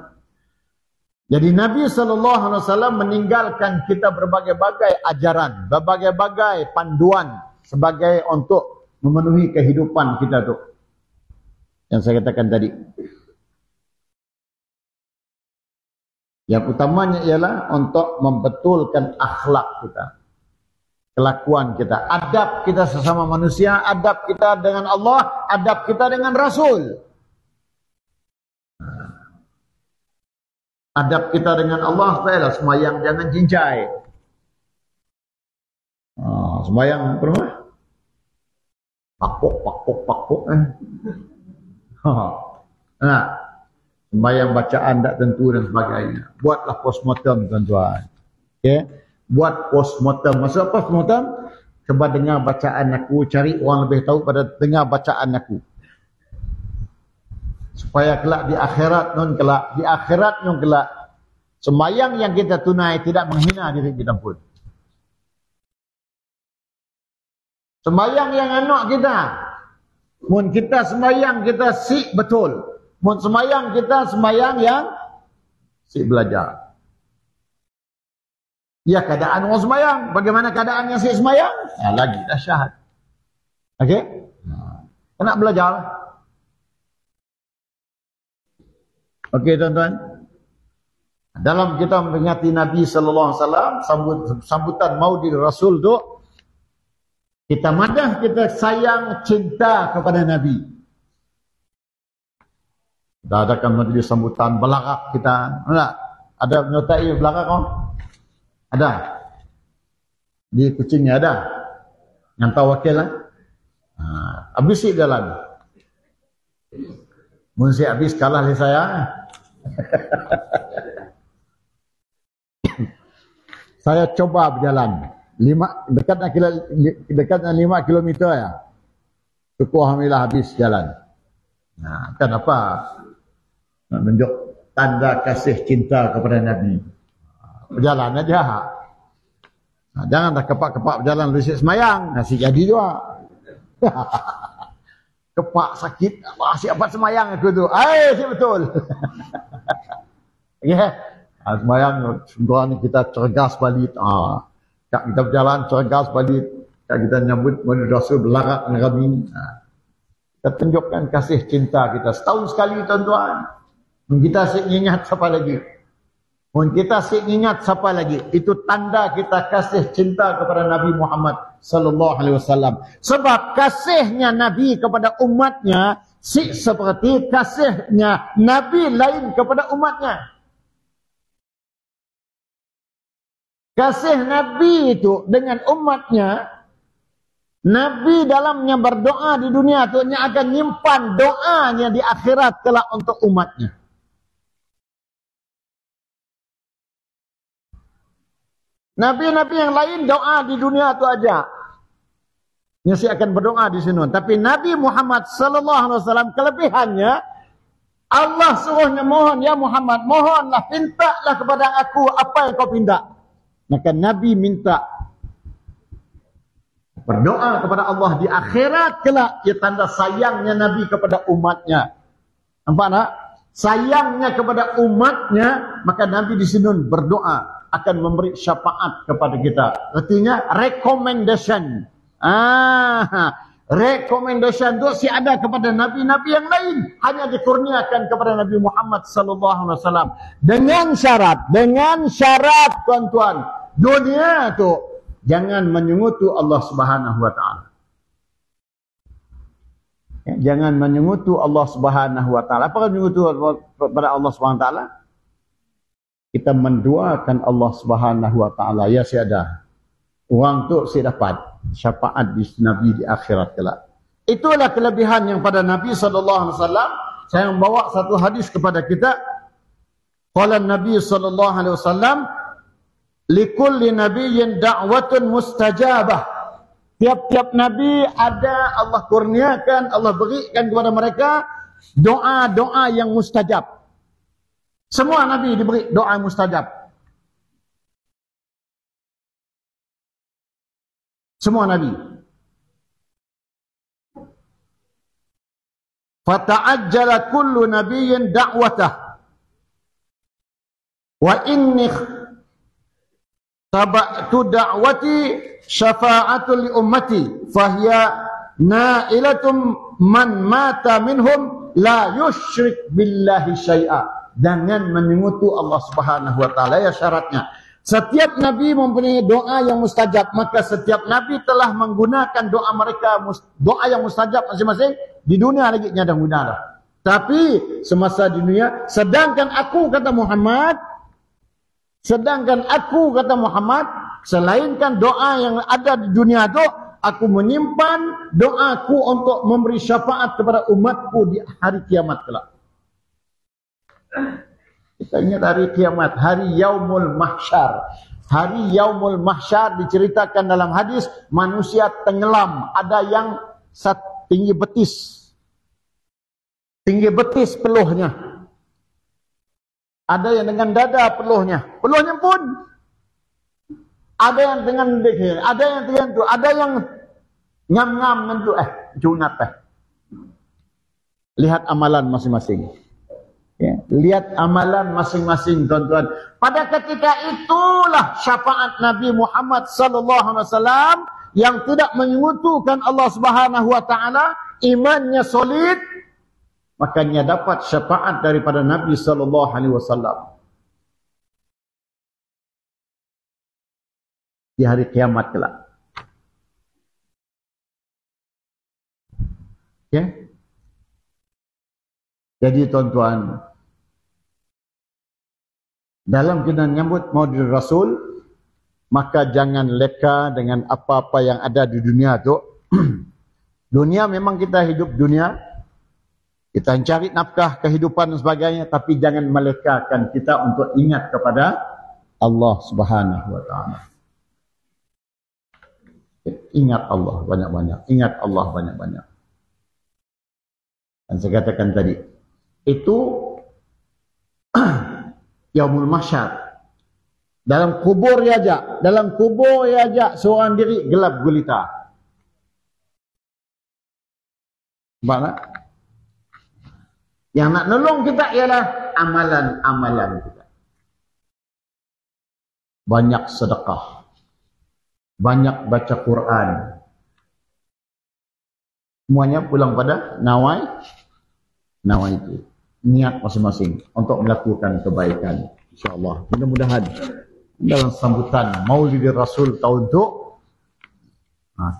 Jadi Nabi SAW meninggalkan kita berbagai-bagai ajaran, berbagai-bagai panduan sebagai untuk memenuhi kehidupan kita tu. Yang saya katakan tadi. Yang utamanya ialah untuk membetulkan akhlak kita, kelakuan kita, adab kita sesama manusia, adab kita dengan Allah, adab kita dengan Rasul. Adab kita dengan Allah ialah semayang jangan cincai. Semayang apa nama? Pakpok. Nah, sembahyang bacaan tak tentu dan sebagainya. Buatlah postmortem tuan-tuan. Okay? Buat postmortem. Maksud postmortem? Cuba dengar bacaan aku, cari orang lebih tahu pada dengar bacaan aku. Supaya kelak di akhirat nun kelak sembahyang yang kita tunai tidak menghina diri kita pun. Sembahyang yang anak kita, mun kita sembahyang kita sik betul. Mun sembahyang kita sembahyang yang sik belajar. Ya, keadaan orang sembahyang, bagaimana keadaan yang sik sembahyang? Lagi dahsyat. Okey? Kena belajar. Okey tuan-tuan. Dalam kita memperingati Nabi sallallahu alaihi wasallam, sambutan Maulid Rasul tu, kita madah, kita sayang, cinta kepada Nabi. Kita adakan majlis sambutan belarak kita. Ada menyertai belarak kau? Ada. Di kucingnya ada. Yang tahu wakil lah. Habis si jalan. Mun si habis kalah oleh saya. Saya coba berjalan. Dekatnya 5 kilometer ya. Syukur alhamdulillah habis jalan. Nah, kan apa? Menunjuk tanda kasih cinta kepada Nabi. Berjalan aja. Nah, jangan dah kepak-kepak berjalan lusik semayang. Nasi jadi juga. Kepak sakit. Siapa semayang aku tu? Si betul. Ya. Semayang sebenarnya kita cergas balik. Kita berjalan cergas balik. Kita nyambut Maulid Rasul belarak dengan kami. Kita tunjukkan kasih cinta kita. Setahun sekali tuan-tuan. Kita ingat siapa lagi. Kita ingat siapa lagi. Itu tanda kita kasih cinta kepada Nabi Muhammad sallallahu alaihi wasallam. Sebab kasihnya Nabi kepada umatnya seperti kasihnya Nabi lain kepada umatnya. Kasih Nabi itu dengan umatnya, Nabi dalamnya berdoa di dunia itu akan nyimpan doanya di akhirat kelak untuk umatnya. Nabi-nabi yang lain doa di dunia itu aja. Yang akan berdoa di sini. Tapi Nabi Muhammad sallallahu alaihi wasallam kelebihannya Allah suruhnya mohon, ya Muhammad, mohonlah, mintalah kepada aku apa yang kau minta. Maka Nabi minta, berdoa kepada Allah di akhirat kelak, ia tanda sayangnya Nabi kepada umatnya. Nampak tak? Sayangnya kepada umatnya, maka Nabi di sini berdoa akan memberi syafaat kepada kita. Artinya recommendation. Recommendation itu si ada kepada nabi-nabi yang lain, hanya dikurniakan kepada Nabi Muhammad sallallahu alaihi wasallam dengan syarat tuan-tuan, dunia tu jangan menyengutu Allah Subhanahu wa taala. Jangan menyengutu Allah Subhanahu wa taala. Apa menyengutu kepada Allah Subhanahu wa taala? Kita mendoakan Allah Subhanahu wa taala, ya siada. Orang tu si dapat syafaat di Nabi di akhirat kelak. Itulah kelebihan yang pada Nabi sallallahu alaihi wasallam. Saya membawa satu hadis kepada kita. Qala Nabi sallallahu alaihi wasallam, likulli nabiyyin da'watun mustajabah. Tiap-tiap nabi ada Allah kurniakan, Allah berikan kepada mereka doa-doa yang mustajab. Semua nabi diberi doa mustajab. Semua nabi. Fata'ajjala kullu nabiyyin da'watah. Wa inni taba'tu da'wati syafa'atul li ummati fahiya na'ilatum man mata minhum la yusyrik billahi syai'a. Jangan menyengutu Allah Subhanahu wa taala, ya syaratnya. Setiap nabi mempunyai doa yang mustajab, maka setiap nabi telah menggunakan doa mereka, doa yang mustajab masing-masing. Di dunia lagi ada guna dah. Tapi semasa di dunia, sedangkan aku kata Muhammad, selainkan doa yang ada di dunia itu, aku menyimpan doaku untuk memberi syafaat kepada umatku di hari kiamat kelak. Kita ingat hari kiamat, hari yaumul mahsyar. Hari yaumul mahsyar diceritakan dalam hadis, manusia tenggelam. Ada yang tinggi betis peluhnya. Ada yang dengan dada peluhnya pun. Ada yang dengan dada, ada yang dengan tu, ada yang ngam-ngam nentu cunat Lihat amalan masing-masing. Ya, lihat amalan masing-masing tuan-tuan. Pada ketika itulah syafaat Nabi Muhammad sallallahu alaihi wasallam yang tidak menyekutukan Allah Subhanahu wa taala, imannya solid, makanya dapat syafaat daripada Nabi sallallahu alaihi wasallam di hari kiamat kelak. Ya. Jadi tuan-tuan, dalam kita nyambut Maulid Rasul, maka jangan leka dengan apa-apa yang ada di dunia tu. Dunia memang kita hidup dunia, kita cari nafkah, kehidupan dan sebagainya, tapi jangan melekakan kita untuk ingat kepada Allah Subhanahu wa taala. Ingat Allah banyak-banyak, ingat Allah banyak-banyak. Dan saya katakan tadi, itu yaumul mahsyar. Dalam kubur ya aja seorang diri gelap gulita. Mana? Yang nak nolong kita ialah amalan-amalan kita. Banyak sedekah, banyak baca Quran. Semuanya pulang pada nawai itu. Niat masing-masing untuk melakukan kebaikan, insyaAllah. Mudah-mudahan dalam sambutan Maulid Rasul tahun tu,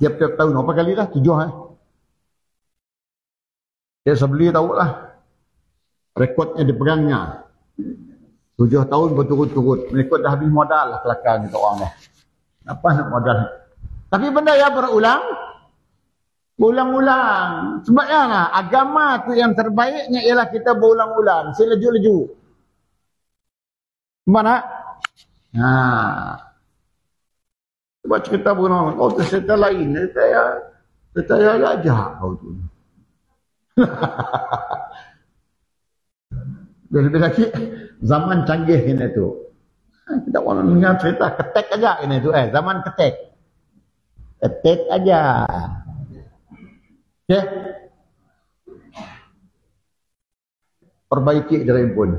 tiap-tiap tahun berapa kali dah? 7 Dia sebeli tahulah rekodnya dipegangnya 7 tahun berturut-turut. Rekod dah habis modal lah kelakar kita orang dah. Apa nak modal? Tapi benda yang berulang-ulang. Sebabnya agama tu yang terbaiknya ialah kita berulang-ulang, selaju-laju. Mana? Sebab cerita berulang-ulang. Oh, cerita lain. Cerita gajah kau tu. Lebih lagi zaman canggih ini tu. Kita orang dengar cerita ketek aja ini tu. Zaman ketek. Ketek aja. Okay. Perbaiki diri pun.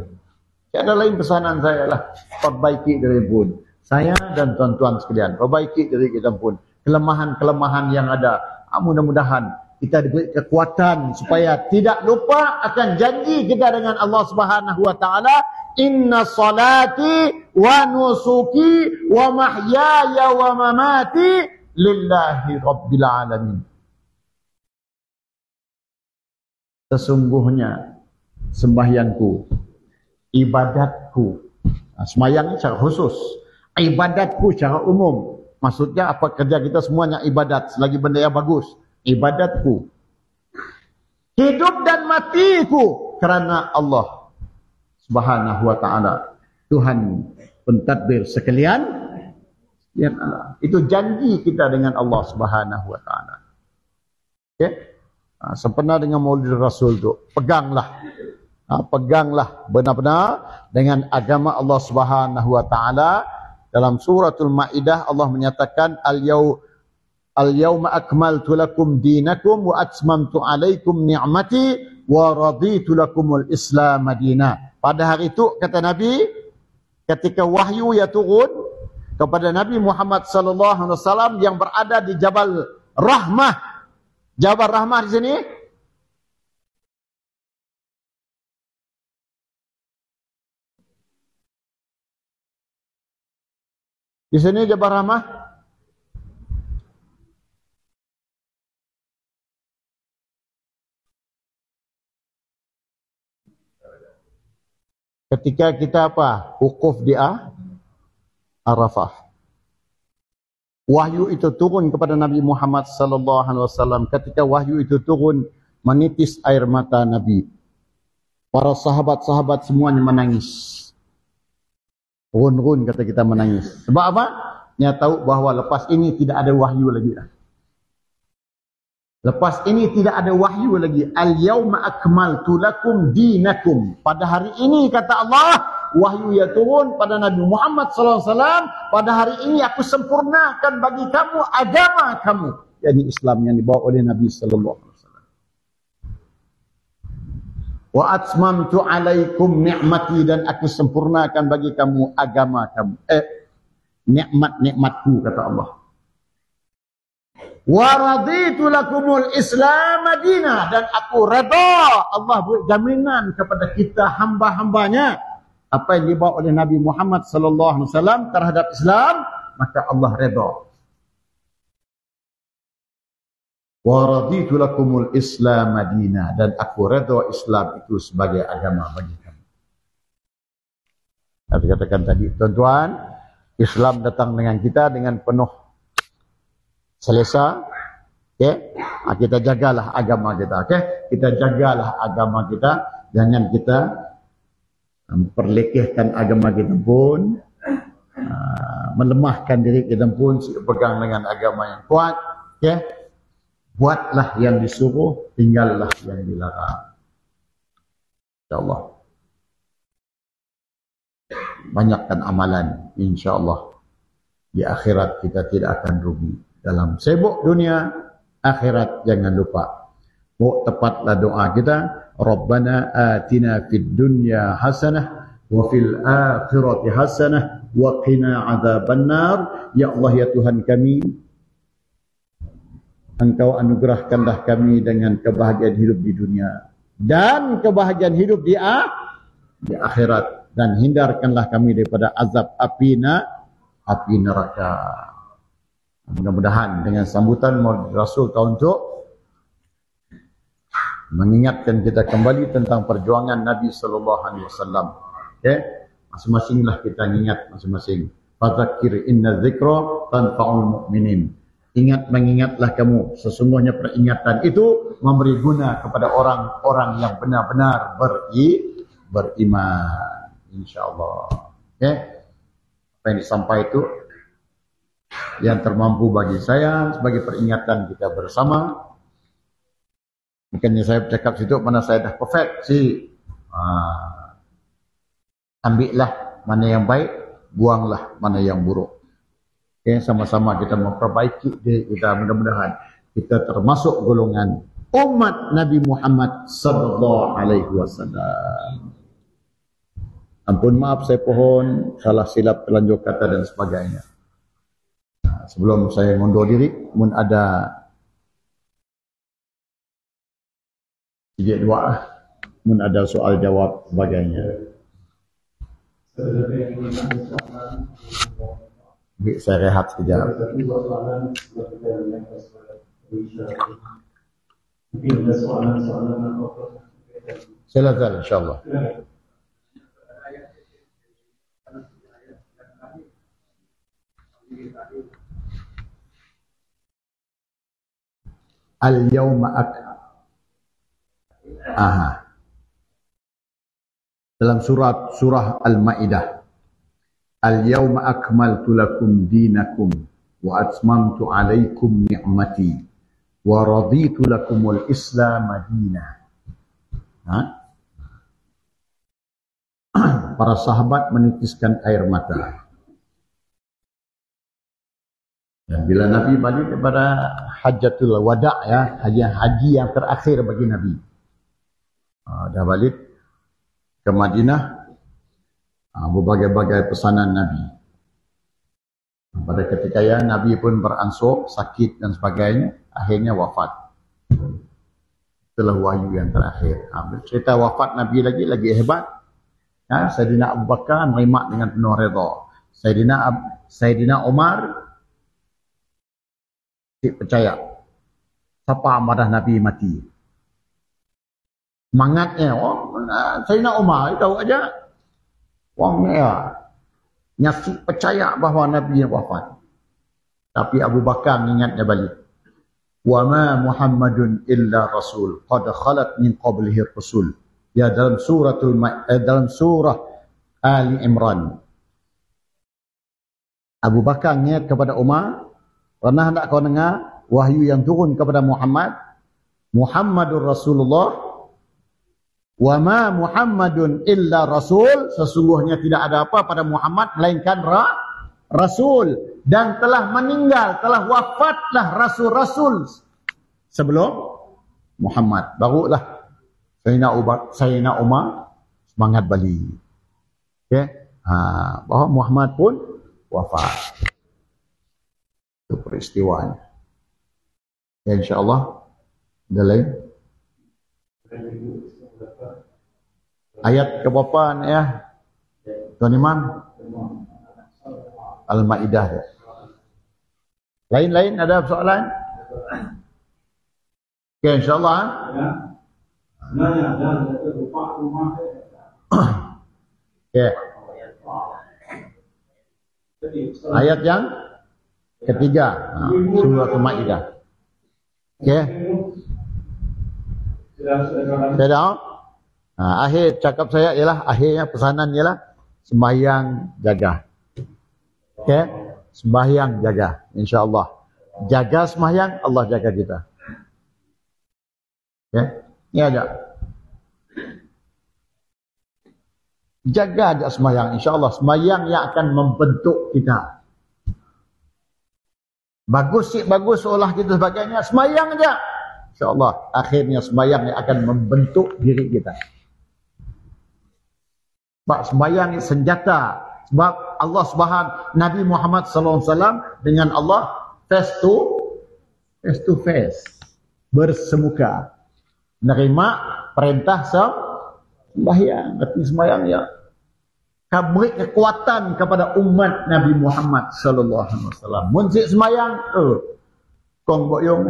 Tiada lain pesanan saya lah. Perbaiki diri pun. Saya dan tuan-tuan sekalian. Perbaiki diri kita pun. Kelemahan-kelemahan yang ada. Mudah-mudahan kita diberi kekuatan supaya tidak lupa akan janji kita dengan Allah Subhanahu wa taala, inna salati wa nusuki wa mahyaya wa mamati lillahi rabbil alamin. Sesungguhnya sembahyangku, ibadatku, sembahyang secara khusus, ibadatku secara umum. Maksudnya apa kerja kita semuanya ibadat, selagi benda yang bagus. Ibadatku, hidup dan matiku kerana Allah Subhanahu wa taala, Tuhan pentadbir sekalian. Itu janji kita dengan Allah Subhanahu wa taala. Okey. Sempena dengan Maulid Rasul tu, peganglah benar-benar dengan agama Allah Subhanahu wa taala. Dalam suratul Maidah Allah menyatakan Al-yawma akmaltu lakum dinakum wa atmamtu alaikum ni'mati wa raditu lakumul Islam madina. Pada hari itu kata Nabi, ketika wahyu ya turun kepada Nabi Muhammad sallallahu alaihi wasallam yang berada di Jabal Rahmah. Jabal Rahmah di sini Jabal Rahmah. Ketika kita wukuf di Arafah. Wahyu itu turun kepada Nabi Muhammad sallallahu alaihi wasallam. Ketika wahyu itu turun, menitis air mata Nabi. Para sahabat-sahabat semuanya menangis. Run-run kata kita menangis. Sebab apa? Dia tahu bahawa lepas ini tidak ada wahyu lagi. Lepas ini tidak ada wahyu lagi. Al-yawma akmaltu lakum dinakum. Pada hari ini kata Allah, wahyu ya turun pada Nabi Muhammad sallallahu alaihi wasallam. Pada hari ini aku sempurnakan bagi kamu agama kamu, yakni Islam yang dibawa oleh Nabi sallallahu alaihi wasallam. Wa atmamtu alaikum ni'mati, dan aku sempurnakan bagi kamu agama kamu. Nikmat-nikmatku kata Allah. Wa raditu lakumul Islam madina, dan aku redha. Allah beri jaminan kepada kita hamba-hambanya apa yang dibawa oleh Nabi Muhammad sallallahu alaihi wasallam terhadap Islam, maka Allah redha. Wa raditu lakumul Islam madina, dan aku redha Islam itu sebagai agama bagi kamu. Saya katakan tadi, tuan-tuan, Islam datang dengan kita dengan penuh selesa. Okay? Kita jagalah agama kita. Okay? Kita jagalah agama kita. Jangan kita memperlekehkan agama kita pun, melemahkan diri kita pun, pegang dengan agama yang kuat. Okay? Buatlah yang disuruh, tinggallah yang dilarang. InsyaAllah. Banyakkan amalan, insyaAllah. Di akhirat kita tidak akan rugi. Dalam sibuk dunia, akhirat jangan lupa. Tepatlah doa kita, Rabbana atina fid dunya hasanah wa fil akhirati hasanah wa qina adzabannar. Ya Allah ya Tuhan kami, Engkau anugerahkanlah kami dengan kebahagiaan hidup di dunia dan kebahagiaan hidup di akhirat, dan hindarkanlah kami daripada azab api neraka. Mudah-mudahan dengan sambutan Maulid Rasul tahun itu mengingatkan kita kembali tentang perjuangan Nabi sallallahu alaihi wasallam. Okey, masing-masinglah kita ingat masing-masing. Fadzakir inna dzikra tanfa'ul mu'minin. Mengingatlah kamu, sesungguhnya peringatan itu memberi guna kepada orang-orang yang benar-benar beriman. Insyaallah. Okey. Apa yang disampaikan itu yang termampu bagi saya sebagai peringatan kita bersama. Bukannya saya bercakap situ mana saya dah perfect sih. ambillah mana yang baik, buanglah mana yang buruk. Okay, sama-sama kita memperbaiki diri kita, mudah-mudahan kita termasuk golongan umat Nabi Muhammad sallallahu alaihi wasallam. Ampun maaf saya pohon salah silap terlanjur kata dan sebagainya. Sebelum saya mundur diri, mun ada sedikit doa, mun ada soal jawab sebagainya. Saya rehat sekejap. Silakan insyaallah. Al-yawma dalam surah Al-Maidah, Al-yawma akmaltu lakum dinakum wa atmamtu alaikum ni'mati wa raditu lakumul Islam madinah. Para sahabat menitiskan air mata. Dan bila Nabi balik kepada Hajjatul Wada', ya, haji yang terakhir bagi Nabi. Dah balik ke Madinah, berbagai-bagai pesanan Nabi. Pada ketika ya Nabi pun beransur, sakit dan sebagainya, akhirnya wafat. Itulah wahyu yang terakhir. Cerita wafat Nabi lagi hebat. Ya, Sayyidina Abu Bakar menerima dengan penuh redha. Sayyidina Umar percaya siapa amarah Nabi mati. Semangatnya, Sayyidina Umar tahu aja orangnya nyasik percaya bahawa Nabi yang wafat. Tapi Abu Bakar mengingatnya balik. Wa ma Muhammadun illa rasul qad khalat min qablihi rasul. Ya, dalam surah Ali Imran. Abu Bakar ingat kepada Umar, pernah tak kau dengar wahyu yang turun kepada Muhammad? Muhammadur Rasulullah. Wa ma Muhammadun illa rasul. Sesungguhnya tidak ada apa pada Muhammad melainkan rasul. Dan telah meninggal, telah wafatlah rasul-rasul sebelum Muhammad. Barulah Sayyidina Umar semangat balik. Okay? Bahawa Muhammad pun wafat. Itu peristiwanya. Ya, insyaAllah. Ada lain? Ayat keberapa ya? Tuan Imam? Al-Maidah. Lain-lain ada soalan? Okay, insyaAllah. Okay. Ayat yang ketiga, surah Al-Maidah. Okey. Saya dah. Akhir cakap saya ialah, akhirnya pesanan ialah sembahyang jaga. Okey, sembahyang jaga, insya-Allah. Jaga sembahyang, Allah jaga kita. Okey, ini aja. Jaga aja sembahyang, insya-Allah. Sembahyang yang akan membentuk kita. Bagus seolah kita sebagainya, sembahyang aja. InsyaAllah, akhirnya sembahyang yang akan membentuk diri kita. Sebab sembahyang senjata. Sebab Allah Nabi Muhammad SAW dengan Allah face to face. Bersemuka. Menerima perintah sembahyang. Berarti sembahyang ya. Beri kekuatan kepada umat Nabi Muhammad sallallahu alaihi wasallam. Mun sik sembayang, kong boyong.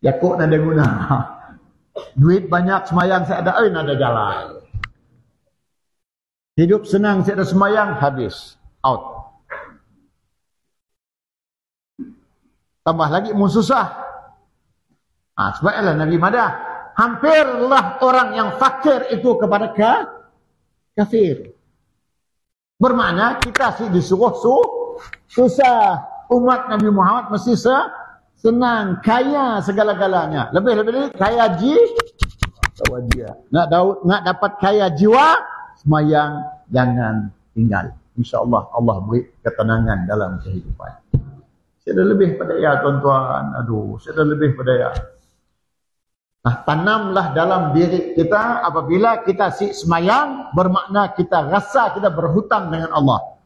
Yakuk nada guna. Duit banyak sembayang saya ada, nada jalan. Hidup senang saya ada sembayang, habis. Out. Tambah lagi mun susah. Sebablah Nabi madah. Hampirlah orang yang fakir itu kepada kafir. Bermakna kita sih disuruh susah. Umat Nabi Muhammad mesti senang, kaya segala-galanya. Lebih-lebih kaya Nak dapat kaya jiwa, semayang jangan tinggal. InsyaAllah Allah beri ketenangan dalam kehidupan. Saya dah lebih pada ya tuan-tuan. Saya dah lebih pada ya. Tanamlah dalam diri kita apabila kita semayang, bermakna kita rasa kita berhutang dengan Allah.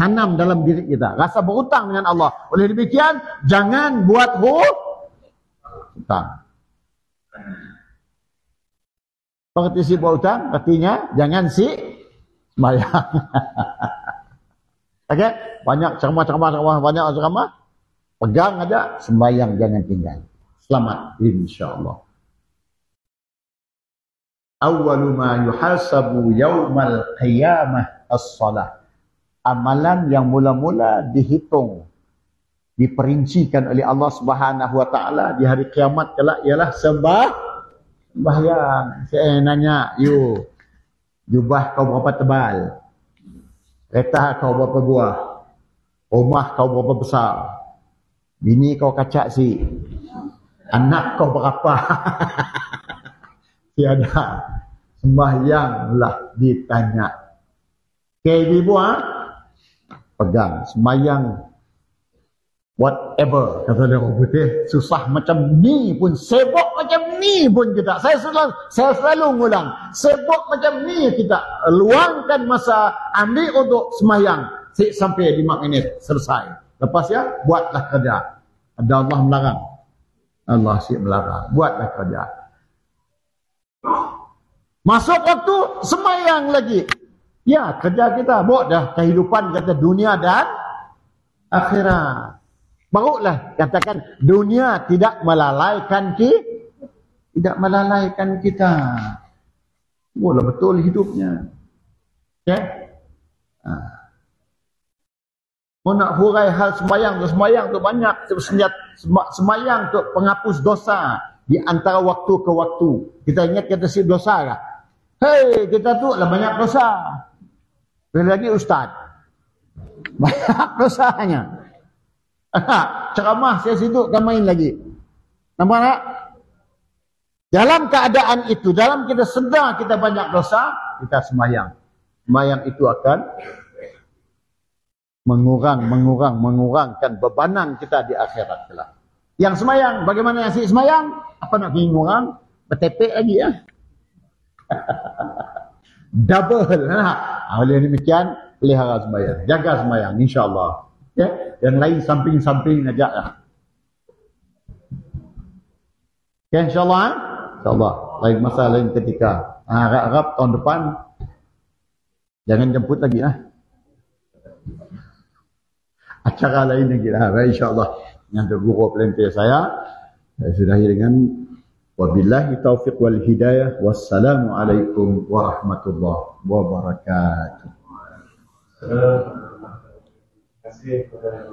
Tanam dalam diri kita rasa berhutang dengan Allah. Oleh demikian, jangan buat hutang. Pengerti buat hutang, artinya jangan semayang. Okey, banyak ceramah, banyak ceramah. Pegang aja, sembahyang jangan tinggal. Selamat insya-Allah. Awwalu ma yuhasabu yaumal qiyamah as-salah. Amalan yang mula-mula dihitung, diperincikan oleh Allah Subhanahu wa taala di hari kiamat kelak ialah sembahyang. Saya nanya, jubah kau berapa tebal? Kereta kau berapa buah? Rumah kau berapa besar? Bini kau kacak anak kau berapa? Tiada. Sembahyanglah ditanya. Ibu pegang sembahyang whatever, kata dia orang putih. Susah macam ni pun, sibuk macam ni pun kita. Saya selalu ngulang, sibuk macam ni kita, luangkan masa, ambil untuk sembahyang sampai 5 minit selesai. Lepas ya, buatlah kerja. Ada Allah melarang, Allah melarang, buatlah kerja. Masuk waktu sembahyang lagi. Ya, kerja kita buat dah kehidupan kata dunia dan akhirat. Barulah katakan dunia tidak melalaikan kita. Boleh betul hidupnya. Okey? Mau nak hurai hal sembahyang tu banyak. Sembahyang tu penghapus dosa di antara waktu ke waktu. Kita ingat kata dosa kah? Hei, kita tu lah banyak dosa. Bila lagi ustaz, banyak dosanya. Ceramah saya situ kan main lagi. Nampak tak? Dalam keadaan itu, dalam kita sedar kita banyak dosa, kita sembahyang. Sembahyang itu akan mengurangkan bebanan kita di akhirat kelak. Yang sembahyang, bagaimana yang sembahyang? Apa nak mengurang? Bertepek lagi ya. Double. Oleh demikian, pelihara sembahyang, jaga sembahyang, insya-Allah. Okay? Yang lain samping-samping ajak lah. Okay, insya-Allah. InsyaAllah. Lain masa, lain ketika. Harap-harap tahun depan jangan jemput lagi lah. Acara lain lagi lah. InsyaAllah. Yang guru pelantik saya sudahi dengan wabillahi taufiq wal hidayah. Wassalamualaikum warahmatullahi wabarakatuh. Terima kasih kepada